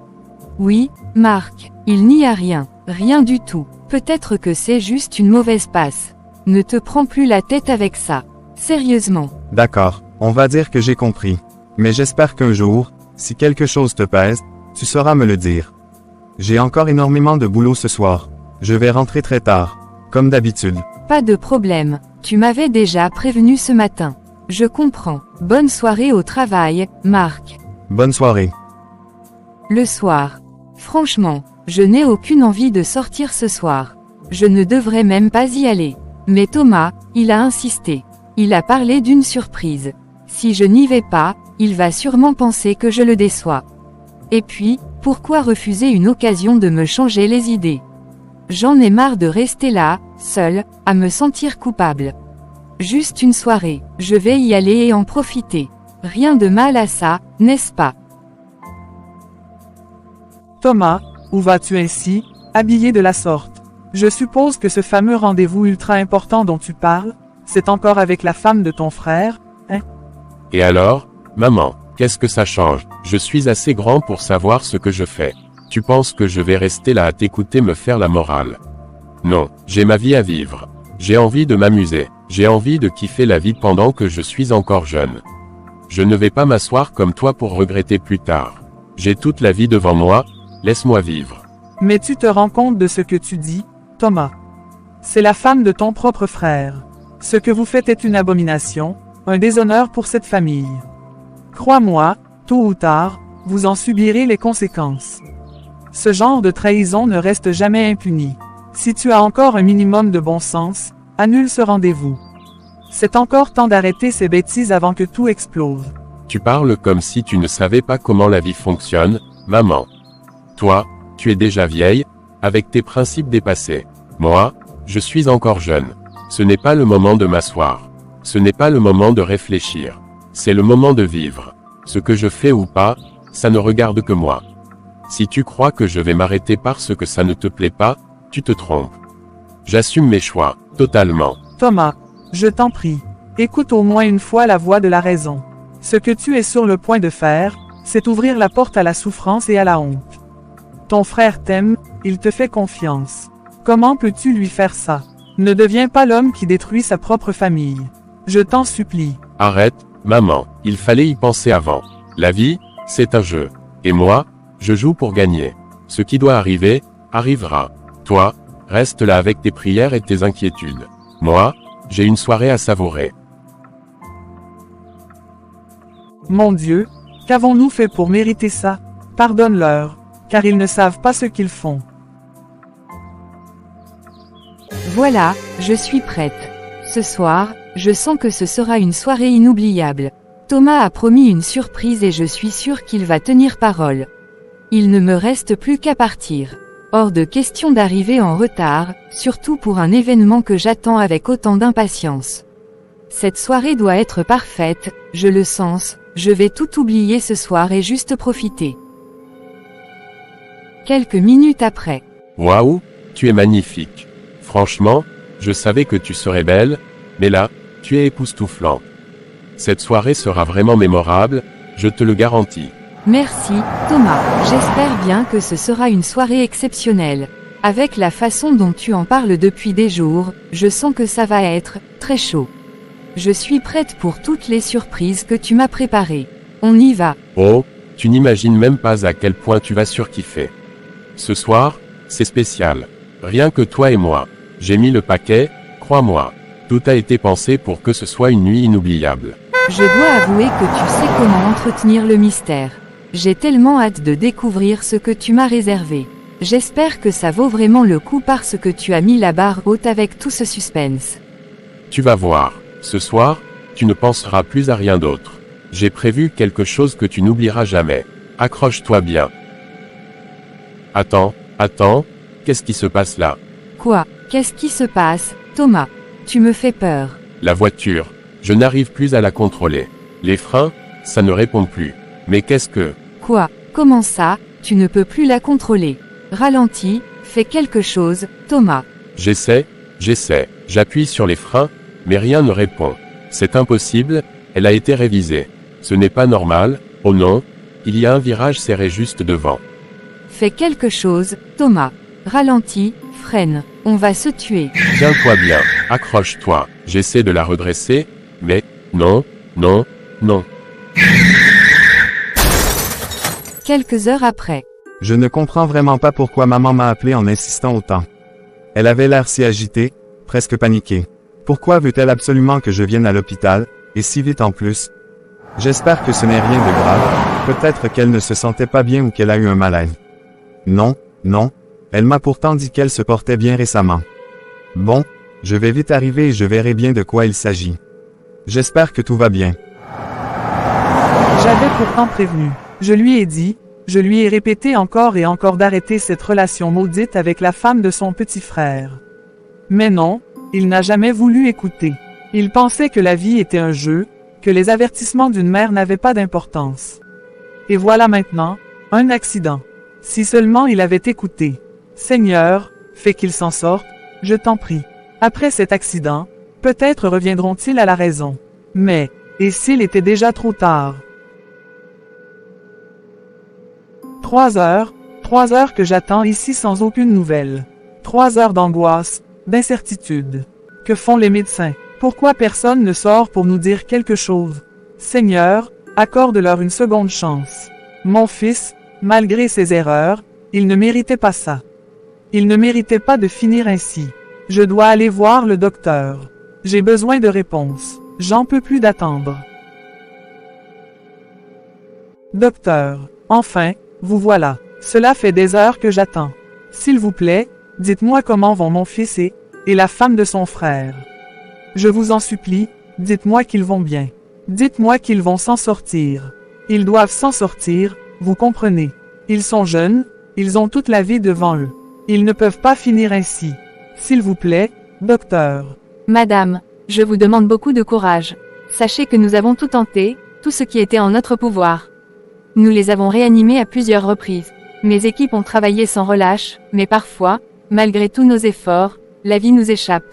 Oui, Marc, il n'y a rien, rien du tout. Peut-être que c'est juste une mauvaise passe. Ne te prends plus la tête avec ça. Sérieusement. D'accord, on va dire que j'ai compris. Mais j'espère qu'un jour, si quelque chose te pèse, tu sauras me le dire. J'ai encore énormément de boulot ce soir. Je vais rentrer très tard, comme d'habitude. Pas de problème, tu m'avais déjà prévenu ce matin. Je comprends. Bonne soirée au travail, Marc. Bonne soirée. Le soir. Franchement, je n'ai aucune envie de sortir ce soir. Je ne devrais même pas y aller. Mais Thomas, il a insisté. Il a parlé d'une surprise. Si je n'y vais pas, il va sûrement penser que je le déçois. Et puis, pourquoi refuser une occasion de me changer les idées? J'en ai marre de rester là, seule, à me sentir coupable. Juste une soirée, je vais y aller et en profiter. Rien de mal à ça, n'est-ce pas? Thomas, où vas-tu ainsi, habillé de la sorte? Je suppose que ce fameux rendez-vous ultra important dont tu parles, c'est encore avec la femme de ton frère, hein? Et alors, maman, qu'est-ce que ça change? Je suis assez grand pour savoir ce que je fais. Tu penses que je vais rester là à t'écouter me faire la morale? Non, j'ai ma vie à vivre. J'ai envie de m'amuser. J'ai envie de kiffer la vie pendant que je suis encore jeune. Je ne vais pas m'asseoir comme toi pour regretter plus tard. J'ai toute la vie devant moi, laisse-moi vivre. Mais tu te rends compte de ce que tu dis, Thomas? C'est la femme de ton propre frère. Ce que vous faites est une abomination, un déshonneur pour cette famille. Crois-moi, tôt ou tard, vous en subirez les conséquences. Ce genre de trahison ne reste jamais impuni. Si tu as encore un minimum de bon sens, annule ce rendez-vous. C'est encore temps d'arrêter ces bêtises avant que tout explose. Tu parles comme si tu ne savais pas comment la vie fonctionne, maman. Toi, tu es déjà vieille, avec tes principes dépassés. Moi, je suis encore jeune. Ce n'est pas le moment de m'asseoir. Ce n'est pas le moment de réfléchir. C'est le moment de vivre. Ce que je fais ou pas, ça ne regarde que moi. Si tu crois que je vais m'arrêter parce que ça ne te plaît pas, tu te trompes. J'assume mes choix, totalement. Thomas, je t'en prie, écoute au moins une fois la voix de la raison. Ce que tu es sur le point de faire, c'est ouvrir la porte à la souffrance et à la honte. Ton frère t'aime, il te fait confiance. Comment peux-tu lui faire ça? Ne deviens pas l'homme qui détruit sa propre famille. Je t'en supplie. Arrête, maman, il fallait y penser avant. La vie, c'est un jeu. Et moi, je joue pour gagner. Ce qui doit arriver, arrivera. Toi, reste là avec tes prières et tes inquiétudes. Moi, j'ai une soirée à savourer. Mon Dieu, qu'avons-nous fait pour mériter ça? Pardonne-leur, car ils ne savent pas ce qu'ils font. Voilà, je suis prête. Ce soir, je sens que ce sera une soirée inoubliable. Thomas a promis une surprise et je suis sûre qu'il va tenir parole. Il ne me reste plus qu'à partir. Hors de question d'arriver en retard, surtout pour un événement que j'attends avec autant d'impatience. Cette soirée doit être parfaite, je le sens, je vais tout oublier ce soir et juste profiter. Quelques minutes après. Waouh, tu es magnifique. Franchement, je savais que tu serais belle, mais là, tu es époustouflant. Cette soirée sera vraiment mémorable, je te le garantis. Merci, Thomas. J'espère bien que ce sera une soirée exceptionnelle. Avec la façon dont tu en parles depuis des jours, je sens que ça va être très chaud. Je suis prête pour toutes les surprises que tu m'as préparées. On y va. Oh, tu n'imagines même pas à quel point tu vas surkiffer. Ce soir, c'est spécial. Rien que toi et moi. J'ai mis le paquet, crois-moi. Tout a été pensé pour que ce soit une nuit inoubliable. Je dois avouer que tu sais comment entretenir le mystère. J'ai tellement hâte de découvrir ce que tu m'as réservé. J'espère que ça vaut vraiment le coup parce que tu as mis la barre haute avec tout ce suspense. Tu vas voir. Ce soir, tu ne penseras plus à rien d'autre. J'ai prévu quelque chose que tu n'oublieras jamais. Accroche-toi bien. Attends, qu'est-ce qui se passe là? Quoi? Qu'est-ce qui se passe, Thomas? Tu me fais peur. La voiture, je n'arrive plus à la contrôler. Les freins, ça ne répond plus. Mais qu'est-ce que... Quoi? Comment ça? Tu ne peux plus la contrôler. Ralentis, fais quelque chose, Thomas. J'essaie, j'appuie sur les freins, mais rien ne répond. C'est impossible, elle a été révisée. Ce n'est pas normal, oh non, il y a un virage serré juste devant. Fais quelque chose, Thomas. Ralentis, freine, on va se tuer. Tiens-toi bien, accroche-toi. J'essaie de la redresser, mais non. Quelques heures après. Je ne comprends vraiment pas pourquoi maman m'a appelé en insistant autant. Elle avait l'air si agitée, presque paniquée. Pourquoi veut-elle absolument que je vienne à l'hôpital, et si vite en plus? J'espère que ce n'est rien de grave, peut-être qu'elle ne se sentait pas bien ou qu'elle a eu un malaise. Non, elle m'a pourtant dit qu'elle se portait bien récemment. Bon, je vais vite arriver et je verrai bien de quoi il s'agit. J'espère que tout va bien. J'avais pourtant prévenu. Je lui ai dit, je lui ai répété encore et encore d'arrêter cette relation maudite avec la femme de son petit frère. Mais non, il n'a jamais voulu écouter. Il pensait que la vie était un jeu, que les avertissements d'une mère n'avaient pas d'importance. Et voilà maintenant, un accident. Si seulement il avait écouté. Seigneur, fais qu'il s'en sorte, je t'en prie. Après cet accident, peut-être reviendront-ils à la raison. Mais, et s'il était déjà trop tard? 3 heures que j'attends ici sans aucune nouvelle. 3 heures d'angoisse, d'incertitude. Que font les médecins? Pourquoi personne ne sort pour nous dire quelque chose? Seigneur, accorde-leur une seconde chance. Mon fils, malgré ses erreurs, il ne méritait pas ça. Il ne méritait pas de finir ainsi. Je dois aller voir le docteur. J'ai besoin de réponses. J'en peux plus d'attendre. Docteur, enfin, vous voilà. Cela fait des heures que j'attends. S'il vous plaît, dites-moi comment vont mon fils et la femme de son frère. Je vous en supplie, dites-moi qu'ils vont bien. Dites-moi qu'ils vont s'en sortir. Ils doivent s'en sortir, vous comprenez. Ils sont jeunes, ils ont toute la vie devant eux. Ils ne peuvent pas finir ainsi. S'il vous plaît, docteur. Madame, je vous demande beaucoup de courage. Sachez que nous avons tout tenté, tout ce qui était en notre pouvoir. Nous les avons réanimés à plusieurs reprises. Mes équipes ont travaillé sans relâche, mais parfois, malgré tous nos efforts, la vie nous échappe.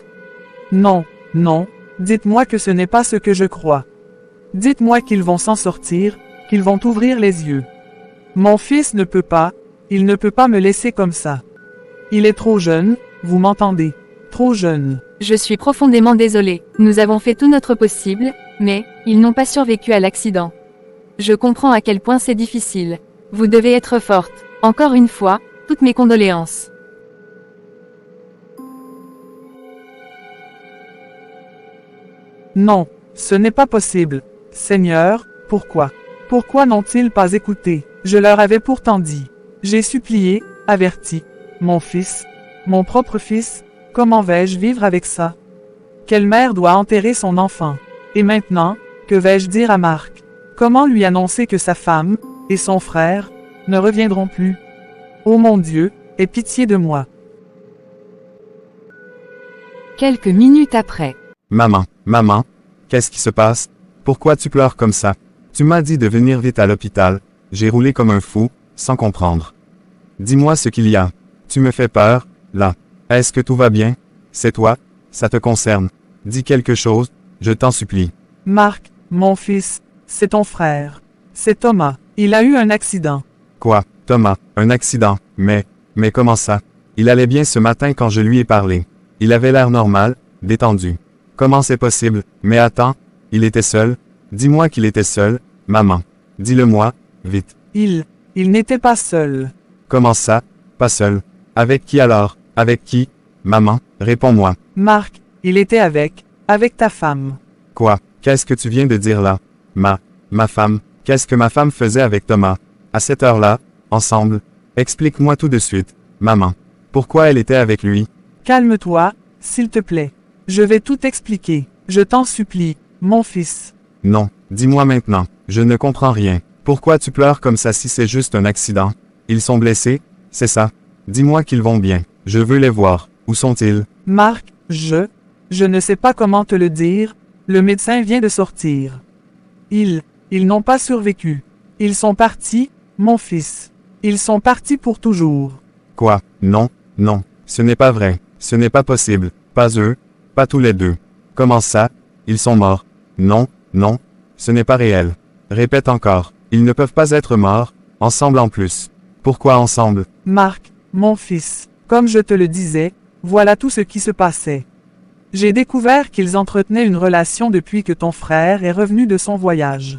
Non, non, dites-moi que ce n'est pas ce que je crois. Dites-moi qu'ils vont s'en sortir, qu'ils vont ouvrir les yeux. Mon fils ne peut pas, il ne peut pas me laisser comme ça. Il est trop jeune, vous m'entendez, trop jeune. Je suis profondément désolée. Nous avons fait tout notre possible, mais, ils n'ont pas survécu à l'accident. Je comprends à quel point c'est difficile. Vous devez être forte. Encore une fois, toutes mes condoléances. Non, ce n'est pas possible. Seigneur, pourquoi? Pourquoi n'ont-ils pas écouté? Je leur avais pourtant dit. J'ai supplié, averti. Mon fils, mon propre fils, comment vais-je vivre avec ça? Quelle mère doit enterrer son enfant? Et maintenant, que vais-je dire à Marc? Comment lui annoncer que sa femme, et son frère, ne reviendront plus? Ô mon Dieu, aie pitié de moi. Quelques minutes après. Maman, maman, qu'est-ce qui se passe? Pourquoi tu pleures comme ça? Tu m'as dit de venir vite à l'hôpital. J'ai roulé comme un fou, sans comprendre. Dis-moi ce qu'il y a. Tu me fais peur, là. Est-ce que tout va bien? C'est toi? Ça te concerne. Dis quelque chose, je t'en supplie. Marc, mon fils, c'est ton frère. C'est Thomas. Il a eu un accident. Quoi, Thomas, un accident? Mais comment ça? Il allait bien ce matin quand je lui ai parlé. Il avait l'air normal, détendu. Comment c'est possible? Mais attends, il était seul? Dis-moi qu'il était seul, maman. Dis-le-moi, vite. Il n'était pas seul. Comment ça? Pas seul. Avec qui alors? Avec qui? Maman, réponds-moi. Marc, il était avec ta femme. Quoi? Qu'est-ce que tu viens de dire là? Ma femme. Qu'est-ce que ma femme faisait avec Thomas? À cette heure-là, ensemble? Explique-moi tout de suite, maman. Pourquoi elle était avec lui? Calme-toi, s'il te plaît. Je vais tout expliquer. Je t'en supplie, mon fils. Non, dis-moi maintenant. Je ne comprends rien. Pourquoi tu pleures comme ça si c'est juste un accident? Ils sont blessés? C'est ça? Dis-moi qu'ils vont bien. Je veux les voir. Où sont-ils? Marc, je ne sais pas comment te le dire. Le médecin vient de sortir. Ils n'ont pas survécu. Ils sont partis, mon fils. Ils sont partis pour toujours. Quoi? Non, non. Ce n'est pas vrai. Ce n'est pas possible. Pas eux. Pas tous les deux. Comment ça? Ils sont morts. Non, non. Ce n'est pas réel. Répète encore. Ils ne peuvent pas être morts, ensemble en plus. Pourquoi ensemble? Marc, mon fils, comme je te le disais, voilà tout ce qui se passait. J'ai découvert qu'ils entretenaient une relation depuis que ton frère est revenu de son voyage.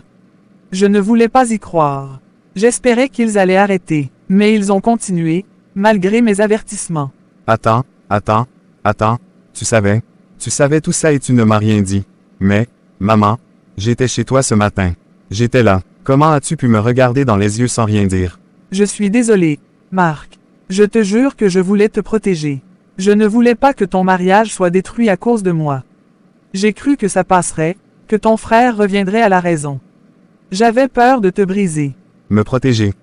Je ne voulais pas y croire. J'espérais qu'ils allaient arrêter, mais ils ont continué, malgré mes avertissements. Attends, tu savais tout ça et tu ne m'as rien dit. Mais, maman, j'étais chez toi ce matin. J'étais là. Comment as-tu pu me regarder dans les yeux sans rien dire? Je suis désolé, Marc. Je te jure que je voulais te protéger. Je ne voulais pas que ton mariage soit détruit à cause de moi. J'ai cru que ça passerait, que ton frère reviendrait à la raison. J'avais peur de te briser. Me protéger,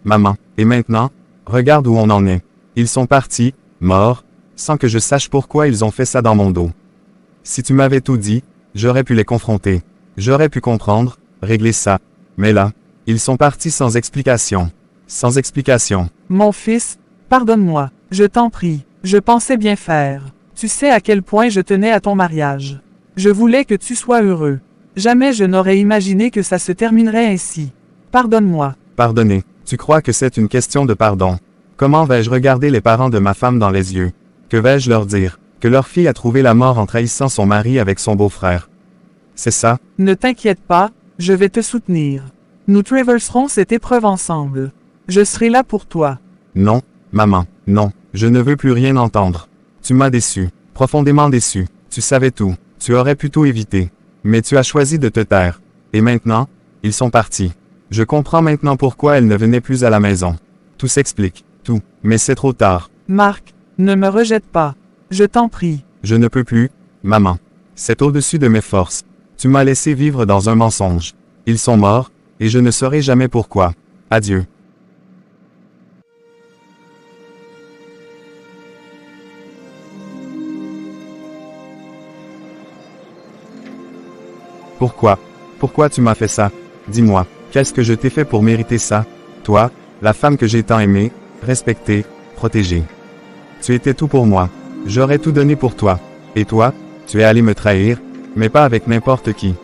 maman. Et maintenant, regarde où on en est. Ils sont partis, morts, sans que je sache pourquoi ils ont fait ça dans mon dos. Si tu m'avais tout dit, j'aurais pu les confronter. J'aurais pu comprendre, régler ça. Mais là, ils sont partis sans explication. Sans explication. Mon fils, pardonne-moi, je t'en prie, je pensais bien faire. Tu sais à quel point je tenais à ton mariage. Je voulais que tu sois heureux. Jamais je n'aurais imaginé que ça se terminerait ainsi. Pardonne-moi. Pardonner. Tu crois que c'est une question de pardon? Comment vais-je regarder les parents de ma femme dans les yeux? Que vais-je leur dire? Que leur fille a trouvé la mort en trahissant son mari avec son beau-frère. C'est ça? Ne t'inquiète pas, je vais te soutenir. Nous traverserons cette épreuve ensemble. Je serai là pour toi. Non, maman, non, je ne veux plus rien entendre. Tu m'as déçu, profondément déçu. Tu savais tout, tu aurais pu tout éviter. Mais tu as choisi de te taire. Et maintenant, ils sont partis. Je comprends maintenant pourquoi elle ne venait plus à la maison. Tout s'explique, tout, mais c'est trop tard. Marc, ne me rejette pas. Je t'en prie. Je ne peux plus, maman. C'est au-dessus de mes forces. Tu m'as laissé vivre dans un mensonge. Ils sont morts, et je ne saurai jamais pourquoi. Adieu. Pourquoi? Pourquoi tu m'as fait ça? Dis-moi, qu'est-ce que je t'ai fait pour mériter ça? Toi, la femme que j'ai tant aimée, respectée, protégée. Tu étais tout pour moi. J'aurais tout donné pour toi. Et toi, tu es allé me trahir, mais pas avec n'importe qui.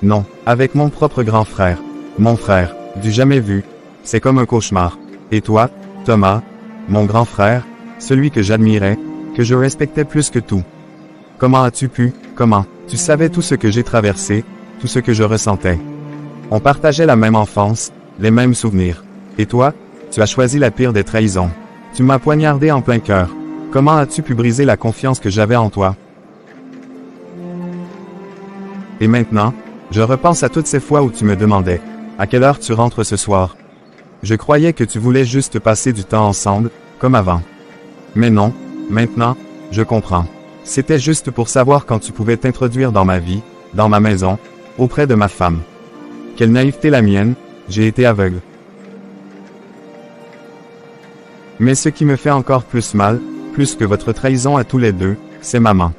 Non, avec mon propre grand frère. Mon frère, du jamais vu. C'est comme un cauchemar. Et toi, Thomas, mon grand frère, celui que j'admirais, que je respectais plus que tout. Comment as-tu pu, comment? Tu savais tout ce que j'ai traversé, tout ce que je ressentais. On partageait la même enfance, les mêmes souvenirs. Et toi, tu as choisi la pire des trahisons. Tu m'as poignardé en plein cœur. Comment as-tu pu briser la confiance que j'avais en toi? Et maintenant, je repense à toutes ces fois où tu me demandais, à quelle heure tu rentres ce soir? Je croyais que tu voulais juste passer du temps ensemble, comme avant. Mais non, maintenant, je comprends. C'était juste pour savoir quand tu pouvais t'introduire dans ma vie, dans ma maison, auprès de ma femme. Quelle naïveté la mienne, j'ai été aveugle. Mais ce qui me fait encore plus mal, plus que votre trahison à tous les deux, c'est maman.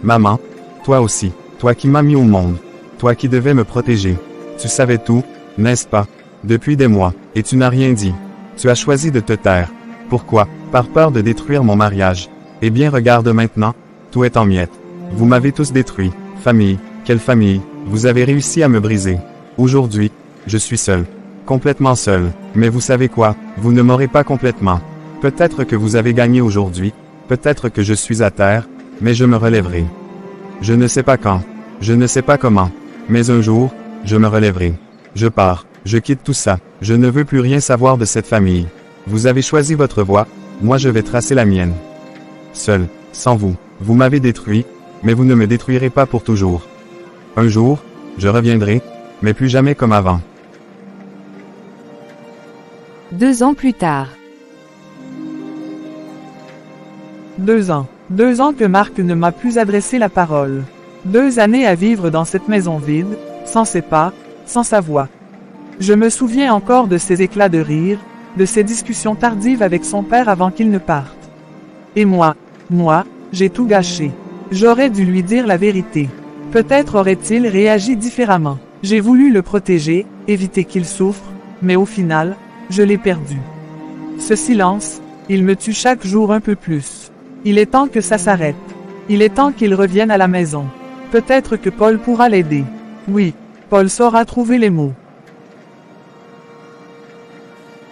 Maman, toi aussi, toi qui m'as mis au monde, toi qui devais me protéger. Tu savais tout, n'est-ce pas? Depuis des mois, et tu n'as rien dit. Tu as choisi de te taire. Pourquoi? Par peur de détruire mon mariage. Eh bien regarde maintenant, tout est en miettes. Vous m'avez tous détruit. Famille, quelle famille, vous avez réussi à me briser. Aujourd'hui, je suis seul. Complètement seul. Mais vous savez quoi? Vous ne m'aurez pas complètement. Peut-être que vous avez gagné aujourd'hui, peut-être que je suis à terre, mais je me relèverai. Je ne sais pas quand, je ne sais pas comment, mais un jour, je me relèverai. Je pars, je quitte tout ça, je ne veux plus rien savoir de cette famille. Vous avez choisi votre voie, moi je vais tracer la mienne. Seul, sans vous, vous m'avez détruit, mais vous ne me détruirez pas pour toujours. Un jour, je reviendrai, mais plus jamais comme avant. 2 ans plus tard. 2 ans. 2 ans que Marc ne m'a plus adressé la parole. 2 années à vivre dans cette maison vide, sans ses pas, sans sa voix. Je me souviens encore de ses éclats de rire, de ses discussions tardives avec son père avant qu'il ne parte. Et moi, j'ai tout gâché. J'aurais dû lui dire la vérité. Peut-être aurait-il réagi différemment. J'ai voulu le protéger, éviter qu'il souffre, mais au final, je l'ai perdu. Ce silence, il me tue chaque jour un peu plus. Il est temps que ça s'arrête. Il est temps qu'il revienne à la maison. Peut-être que Paul pourra l'aider. Oui, Paul saura trouver les mots.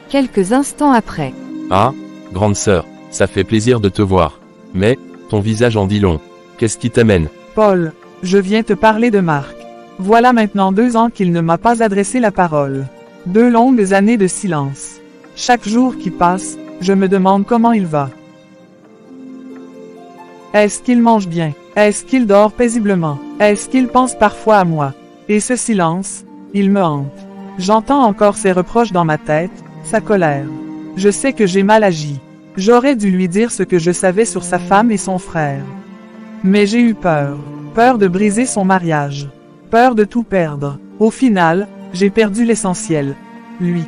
Quelques instants après. Ah, grande sœur, ça fait plaisir de te voir. Mais, ton visage en dit long. Qu'est-ce qui t'amène? Paul, je viens te parler de Marc. Voilà maintenant 2 ans qu'il ne m'a pas adressé la parole. 2 longues années de silence. Chaque jour qui passe, je me demande comment il va. Est-ce qu'il mange bien? Est-ce qu'il dort paisiblement? Est-ce qu'il pense parfois à moi? Et ce silence, il me hante. J'entends encore ses reproches dans ma tête, sa colère. Je sais que j'ai mal agi. J'aurais dû lui dire ce que je savais sur sa femme et son frère. Mais j'ai eu peur. Peur de briser son mariage. Peur de tout perdre. Au final, j'ai perdu l'essentiel. Lui.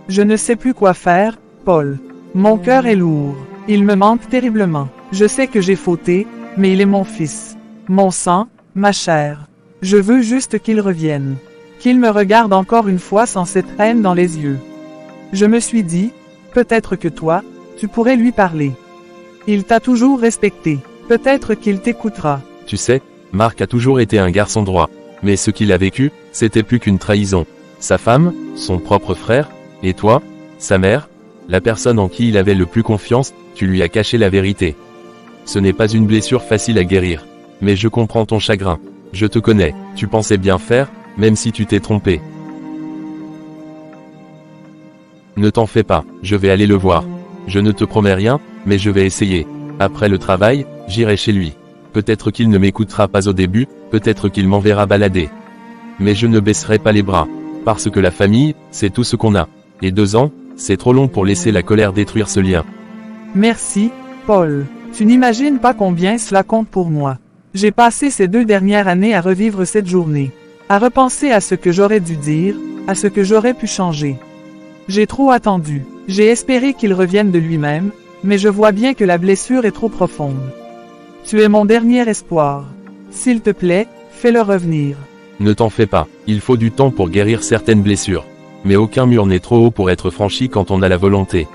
Je ne sais plus quoi faire, Paul. Mon cœur est lourd. Il me manque terriblement. Je sais que j'ai fauté, mais il est mon fils. Mon sang, ma chair. Je veux juste qu'il revienne. Qu'il me regarde encore une fois sans cette haine dans les yeux. Je me suis dit, peut-être que toi, tu pourrais lui parler. Il t'a toujours respecté. Peut-être qu'il t'écoutera. Tu sais, Marc a toujours été un garçon droit. Mais ce qu'il a vécu, c'était plus qu'une trahison. Sa femme, son propre frère, et toi, sa mère, la personne en qui il avait le plus confiance, tu lui as caché la vérité. Ce n'est pas une blessure facile à guérir. Mais je comprends ton chagrin. Je te connais, tu pensais bien faire, même si tu t'es trompé. Ne t'en fais pas, je vais aller le voir. Je ne te promets rien, mais je vais essayer. Après le travail, j'irai chez lui. Peut-être qu'il ne m'écoutera pas au début, peut-être qu'il m'enverra balader. Mais je ne baisserai pas les bras. Parce que la famille, c'est tout ce qu'on a. Et 2 ans, c'est trop long pour laisser la colère détruire ce lien. Merci, Paul. Tu n'imagines pas combien cela compte pour moi. J'ai passé ces 2 dernières années à revivre cette journée, à repenser à ce que j'aurais dû dire, à ce que j'aurais pu changer. J'ai trop attendu. J'ai espéré qu'il revienne de lui-même, mais je vois bien que la blessure est trop profonde. Tu es mon dernier espoir. S'il te plaît, fais-le revenir. Ne t'en fais pas, il faut du temps pour guérir certaines blessures. Mais aucun mur n'est trop haut pour être franchi quand on a la volonté.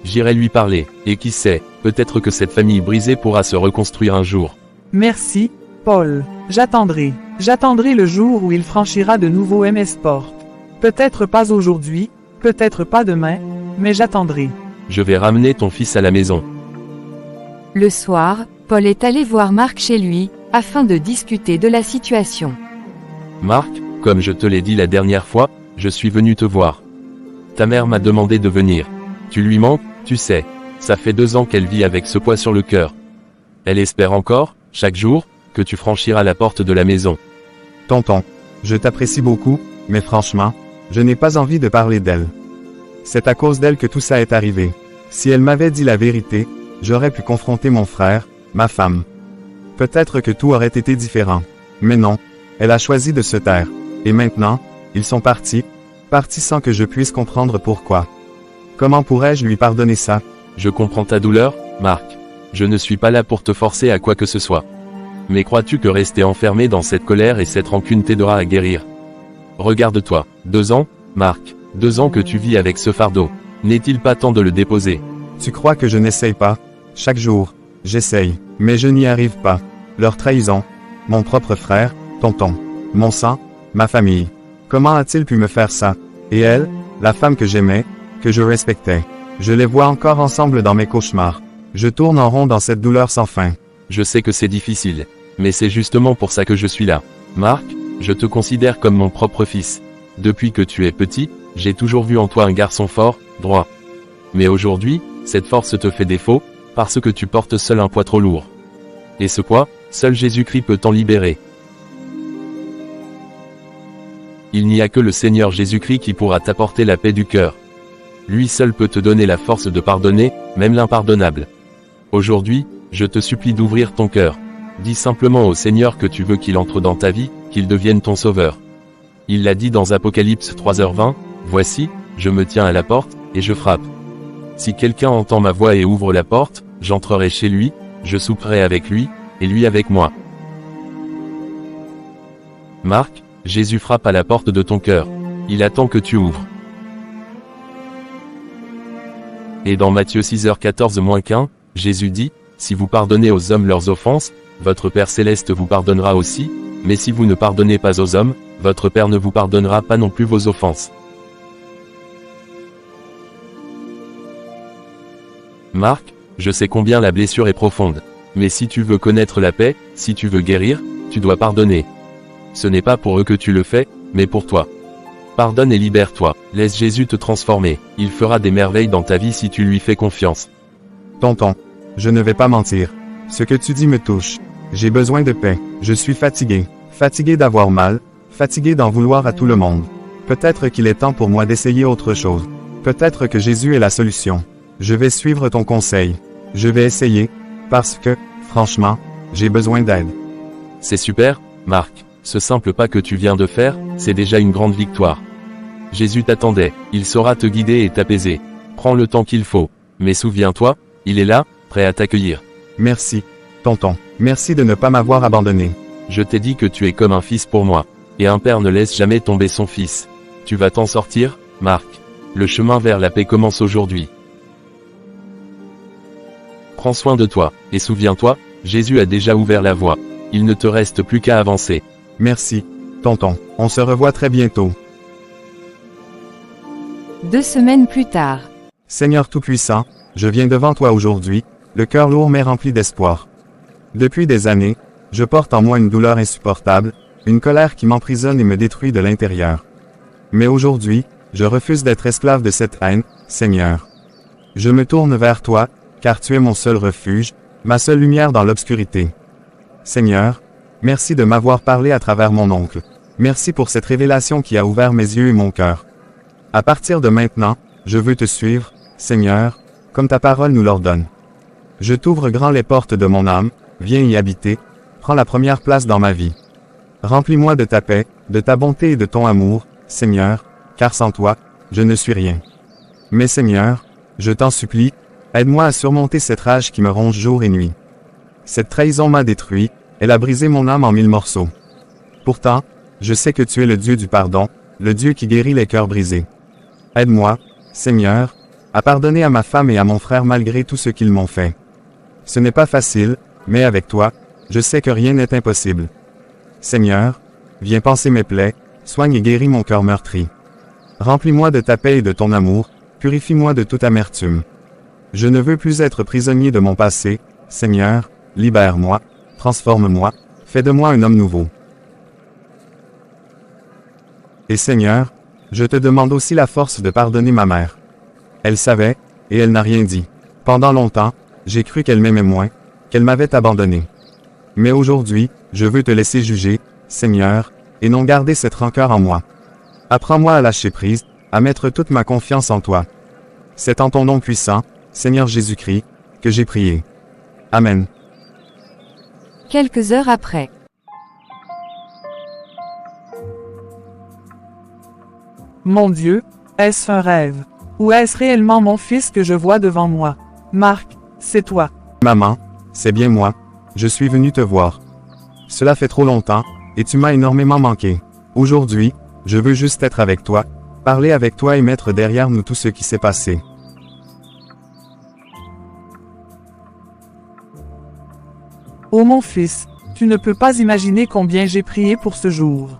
J'irai lui parler, et qui sait, peut-être que cette famille brisée pourra se reconstruire un jour. Merci, Paul. J'attendrai. J'attendrai le jour où il franchira de nouveau MS Porte. Peut-être pas aujourd'hui, peut-être pas demain, mais j'attendrai. Je vais ramener ton fils à la maison. Le soir, Paul est allé voir Marc chez lui, afin de discuter de la situation. Marc, comme je te l'ai dit la dernière fois, je suis venu te voir. Ta mère m'a demandé de venir. Tu lui manques, tu sais. Ça fait 2 ans qu'elle vit avec ce poids sur le cœur. Elle espère encore, chaque jour, que tu franchiras la porte de la maison. Tonton, je t'apprécie beaucoup, mais franchement, je n'ai pas envie de parler d'elle. C'est à cause d'elle que tout ça est arrivé. Si elle m'avait dit la vérité, j'aurais pu confronter mon frère, ma femme. Peut-être que tout aurait été différent. Mais non, elle a choisi de se taire. Et maintenant, ils sont partis sans que je puisse comprendre pourquoi. Comment pourrais-je lui pardonner ça? Je comprends ta douleur, Marc. Je ne suis pas là pour te forcer à quoi que ce soit. Mais crois-tu que rester enfermé dans cette colère et cette rancune t'aidera à guérir? Regarde-toi, 2 ans, Marc, 2 ans que tu vis avec ce fardeau. N'est-il pas temps de le déposer? Tu crois que je n'essaye pas? Chaque jour, j'essaye, mais je n'y arrive pas. Leur trahison, mon propre frère, tonton, mon sang, ma famille. Comment a-t-il pu me faire ça? Et elle, la femme que j'aimais, que je respectais. Je les vois encore ensemble dans mes cauchemars. Je tourne en rond dans cette douleur sans fin. Je sais que c'est difficile. Mais c'est justement pour ça que je suis là. Marc, je te considère comme mon propre fils. Depuis que tu es petit, j'ai toujours vu en toi un garçon fort, droit. Mais aujourd'hui, cette force te fait défaut, parce que tu portes seul un poids trop lourd. Et ce poids, seul Jésus-Christ peut t'en libérer. Il n'y a que le Seigneur Jésus-Christ qui pourra t'apporter la paix du cœur. Lui seul peut te donner la force de pardonner, même l'impardonnable. Aujourd'hui, je te supplie d'ouvrir ton cœur. Dis simplement au Seigneur que tu veux qu'il entre dans ta vie, qu'il devienne ton sauveur. Il l'a dit dans Apocalypse 3h20, « Voici, je me tiens à la porte, et je frappe. Si quelqu'un entend ma voix et ouvre la porte, j'entrerai chez lui, je souperai avec lui, et lui avec moi. » Marc, Jésus frappe à la porte de ton cœur. Il attend que tu ouvres. Et dans Matthieu 6h14-15, Jésus dit, « Si vous pardonnez aux hommes leurs offenses, votre Père Céleste vous pardonnera aussi, mais si vous ne pardonnez pas aux hommes, votre Père ne vous pardonnera pas non plus vos offenses. » Marc, je sais combien la blessure est profonde. Mais si tu veux connaître la paix, si tu veux guérir, tu dois pardonner. Ce n'est pas pour eux que tu le fais, mais pour toi. Pardonne et libère-toi, laisse Jésus te transformer, il fera des merveilles dans ta vie si tu lui fais confiance. Tonton, je ne vais pas mentir. Ce que tu dis me touche. J'ai besoin de paix. Je suis fatigué. Fatigué d'avoir mal. Fatigué d'en vouloir à tout le monde. Peut-être qu'il est temps pour moi d'essayer autre chose. Peut-être que Jésus est la solution. Je vais suivre ton conseil. Je vais essayer, parce que, franchement, j'ai besoin d'aide. C'est super, Marc. Ce simple pas que tu viens de faire, c'est déjà une grande victoire. Jésus t'attendait, il saura te guider et t'apaiser. Prends le temps qu'il faut. Mais souviens-toi, il est là, prêt à t'accueillir. Merci, tonton. Merci de ne pas m'avoir abandonné. Je t'ai dit que tu es comme un fils pour moi. Et un père ne laisse jamais tomber son fils. Tu vas t'en sortir, Marc. Le chemin vers la paix commence aujourd'hui. Prends soin de toi, et souviens-toi, Jésus a déjà ouvert la voie. Il ne te reste plus qu'à avancer. Merci, tonton. On se revoit très bientôt. 2 semaines plus tard. Seigneur Tout-Puissant, je viens devant toi aujourd'hui, le cœur lourd mais rempli d'espoir. Depuis des années, je porte en moi une douleur insupportable, une colère qui m'emprisonne et me détruit de l'intérieur. Mais aujourd'hui, je refuse d'être esclave de cette haine, Seigneur. Je me tourne vers toi, car tu es mon seul refuge, ma seule lumière dans l'obscurité. Seigneur, merci de m'avoir parlé à travers mon oncle. Merci pour cette révélation qui a ouvert mes yeux et mon cœur. À partir de maintenant, je veux te suivre, Seigneur, comme ta parole nous l'ordonne. Je t'ouvre grand les portes de mon âme, viens y habiter, prends la première place dans ma vie. Remplis-moi de ta paix, de ta bonté et de ton amour, Seigneur, car sans toi, je ne suis rien. Mais Seigneur, je t'en supplie, aide-moi à surmonter cette rage qui me ronge jour et nuit. Cette trahison m'a détruit, elle a brisé mon âme en 1000 morceaux. Pourtant, je sais que tu es le Dieu du pardon, le Dieu qui guérit les cœurs brisés. Aide-moi, Seigneur, à pardonner à ma femme et à mon frère malgré tout ce qu'ils m'ont fait. Ce n'est pas facile, mais avec toi, je sais que rien n'est impossible. Seigneur, viens panser mes plaies, soigne et guéris mon cœur meurtri. Remplis-moi de ta paix et de ton amour, purifie-moi de toute amertume. Je ne veux plus être prisonnier de mon passé, Seigneur, libère-moi, transforme-moi, fais de moi un homme nouveau. Et Seigneur, je te demande aussi la force de pardonner ma mère. Elle savait, et elle n'a rien dit. Pendant longtemps, j'ai cru qu'elle m'aimait moins, qu'elle m'avait abandonné. Mais aujourd'hui, je veux te laisser juger, Seigneur, et non garder cette rancœur en moi. Apprends-moi à lâcher prise, à mettre toute ma confiance en toi. C'est en ton nom puissant, Seigneur Jésus-Christ, que j'ai prié. Amen. Quelques heures après. Mon Dieu, est-ce un rêve? Ou est-ce réellement mon fils que je vois devant moi? Marc, c'est toi. Maman, c'est bien moi, je suis venu te voir. Cela fait trop longtemps, et tu m'as énormément manqué. Aujourd'hui, je veux juste être avec toi, parler avec toi et mettre derrière nous tout ce qui s'est passé. Ô mon fils, tu ne peux pas imaginer combien j'ai prié pour ce jour.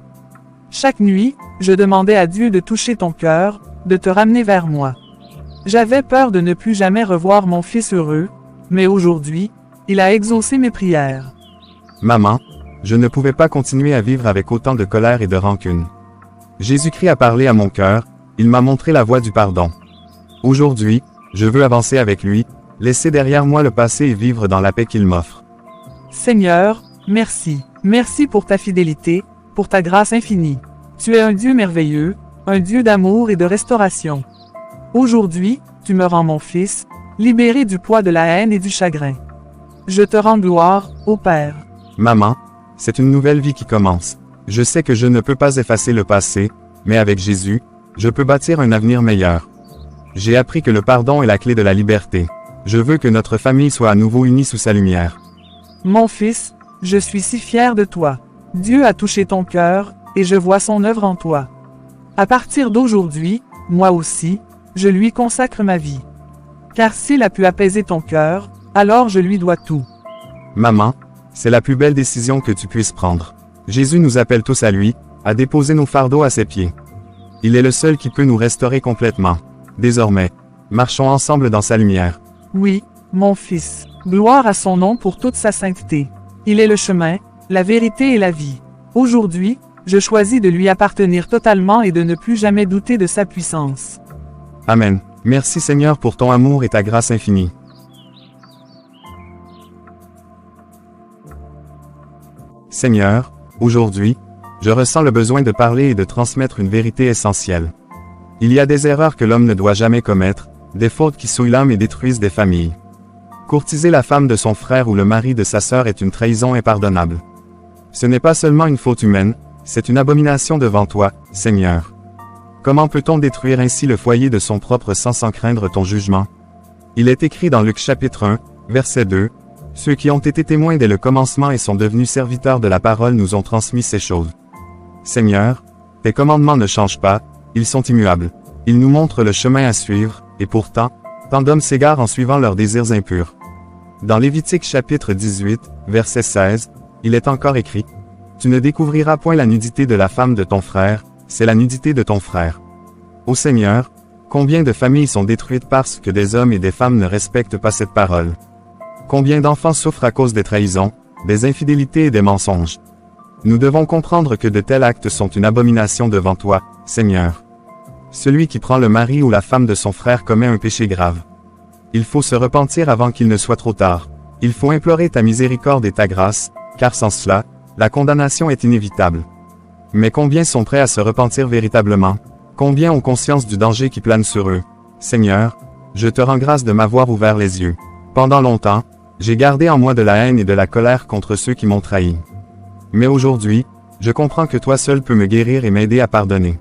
Chaque nuit, je demandais à Dieu de toucher ton cœur, de te ramener vers moi. J'avais peur de ne plus jamais revoir mon fils heureux, mais aujourd'hui, il a exaucé mes prières. Maman, je ne pouvais pas continuer à vivre avec autant de colère et de rancune. Jésus-Christ a parlé à mon cœur, il m'a montré la voie du pardon. Aujourd'hui, je veux avancer avec lui, laisser derrière moi le passé et vivre dans la paix qu'il m'offre. Seigneur, merci. Merci pour ta fidélité, pour ta grâce infinie. Tu es un Dieu merveilleux, un Dieu d'amour et de restauration. Aujourd'hui, tu me rends mon fils, libéré du poids de la haine et du chagrin. Je te rends gloire, ô Père. Maman, c'est une nouvelle vie qui commence. Je sais que je ne peux pas effacer le passé, mais avec Jésus, je peux bâtir un avenir meilleur. J'ai appris que le pardon est la clé de la liberté. Je veux que notre famille soit à nouveau unie sous sa lumière. Mon fils, je suis si fier de toi. Dieu a touché ton cœur, et je vois son œuvre en toi. À partir d'aujourd'hui, moi aussi, je lui consacre ma vie. Car s'il a pu apaiser ton cœur, alors je lui dois tout. Maman, c'est la plus belle décision que tu puisses prendre. Jésus nous appelle tous à lui, à déposer nos fardeaux à ses pieds. Il est le seul qui peut nous restaurer complètement. Désormais, marchons ensemble dans sa lumière. Oui, mon fils, gloire à son nom pour toute sa sainteté. Il est le chemin, la vérité et la vie. Aujourd'hui, je choisis de lui appartenir totalement et de ne plus jamais douter de sa puissance. Amen. Merci Seigneur pour ton amour et ta grâce infinie. Seigneur, aujourd'hui, je ressens le besoin de parler et de transmettre une vérité essentielle. Il y a des erreurs que l'homme ne doit jamais commettre, des fautes qui souillent l'âme et détruisent des familles. Courtiser la femme de son frère ou le mari de sa sœur est une trahison impardonnable. Ce n'est pas seulement une faute humaine, c'est une abomination devant toi, Seigneur. Comment peut-on détruire ainsi le foyer de son propre sang sans craindre ton jugement? Il est écrit dans Luc chapitre 1, verset 2, « Ceux qui ont été témoins dès le commencement et sont devenus serviteurs de la parole nous ont transmis ces choses. » Seigneur, tes commandements ne changent pas, ils sont immuables. Ils nous montrent le chemin à suivre, et pourtant, tant d'hommes s'égarent en suivant leurs désirs impurs. Dans Lévitique chapitre 18, verset 16, il est encore écrit, « Tu ne découvriras point la nudité de la femme de ton frère, c'est la nudité de ton frère. » Ô Seigneur, combien de familles sont détruites parce que des hommes et des femmes ne respectent pas cette parole? Combien d'enfants souffrent à cause des trahisons, des infidélités et des mensonges? Nous devons comprendre que de tels actes sont une abomination devant toi, Seigneur. Celui qui prend le mari ou la femme de son frère commet un péché grave. Il faut se repentir avant qu'il ne soit trop tard. Il faut implorer ta miséricorde et ta grâce, car sans cela, la condamnation est inévitable. Mais combien sont prêts à se repentir véritablement? Combien ont conscience du danger qui plane sur eux? Seigneur, je te rends grâce de m'avoir ouvert les yeux. Pendant longtemps, J'ai gardé en moi de la haine et de la colère contre ceux qui m'ont trahi. Mais aujourd'hui, je comprends que toi seul peux me guérir et m'aider à pardonner.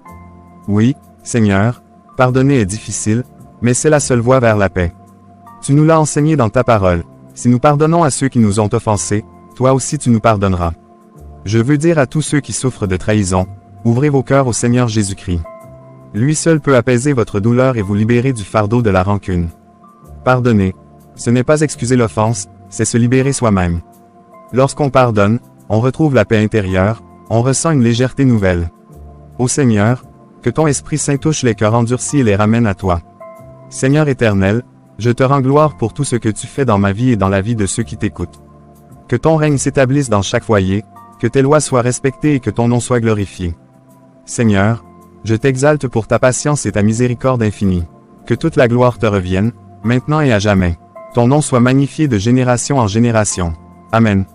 Oui, Seigneur, pardonner est difficile, mais c'est la seule voie vers la paix. Tu nous l'as enseigné dans ta parole. Si nous pardonnons à ceux qui nous ont offensés, toi aussi tu nous pardonneras. Je veux dire à tous ceux qui souffrent de trahison, ouvrez vos cœurs au Seigneur Jésus-Christ. Lui seul peut apaiser votre douleur et vous libérer du fardeau de la rancune. Pardonner, ce n'est pas excuser l'offense, c'est se libérer soi-même. Lorsqu'on pardonne, on retrouve la paix intérieure, on ressent une légèreté nouvelle. Ô Seigneur, que ton Esprit Saint touche les cœurs endurcis et les ramène à toi. Seigneur éternel, je te rends gloire pour tout ce que tu fais dans ma vie et dans la vie de ceux qui t'écoutent. Que ton règne s'établisse dans chaque foyer, que tes lois soient respectées et que ton nom soit glorifié. Seigneur, je t'exalte pour ta patience et ta miséricorde infinie. Que toute la gloire te revienne, maintenant et à jamais. Ton nom soit magnifié de génération en génération. Amen.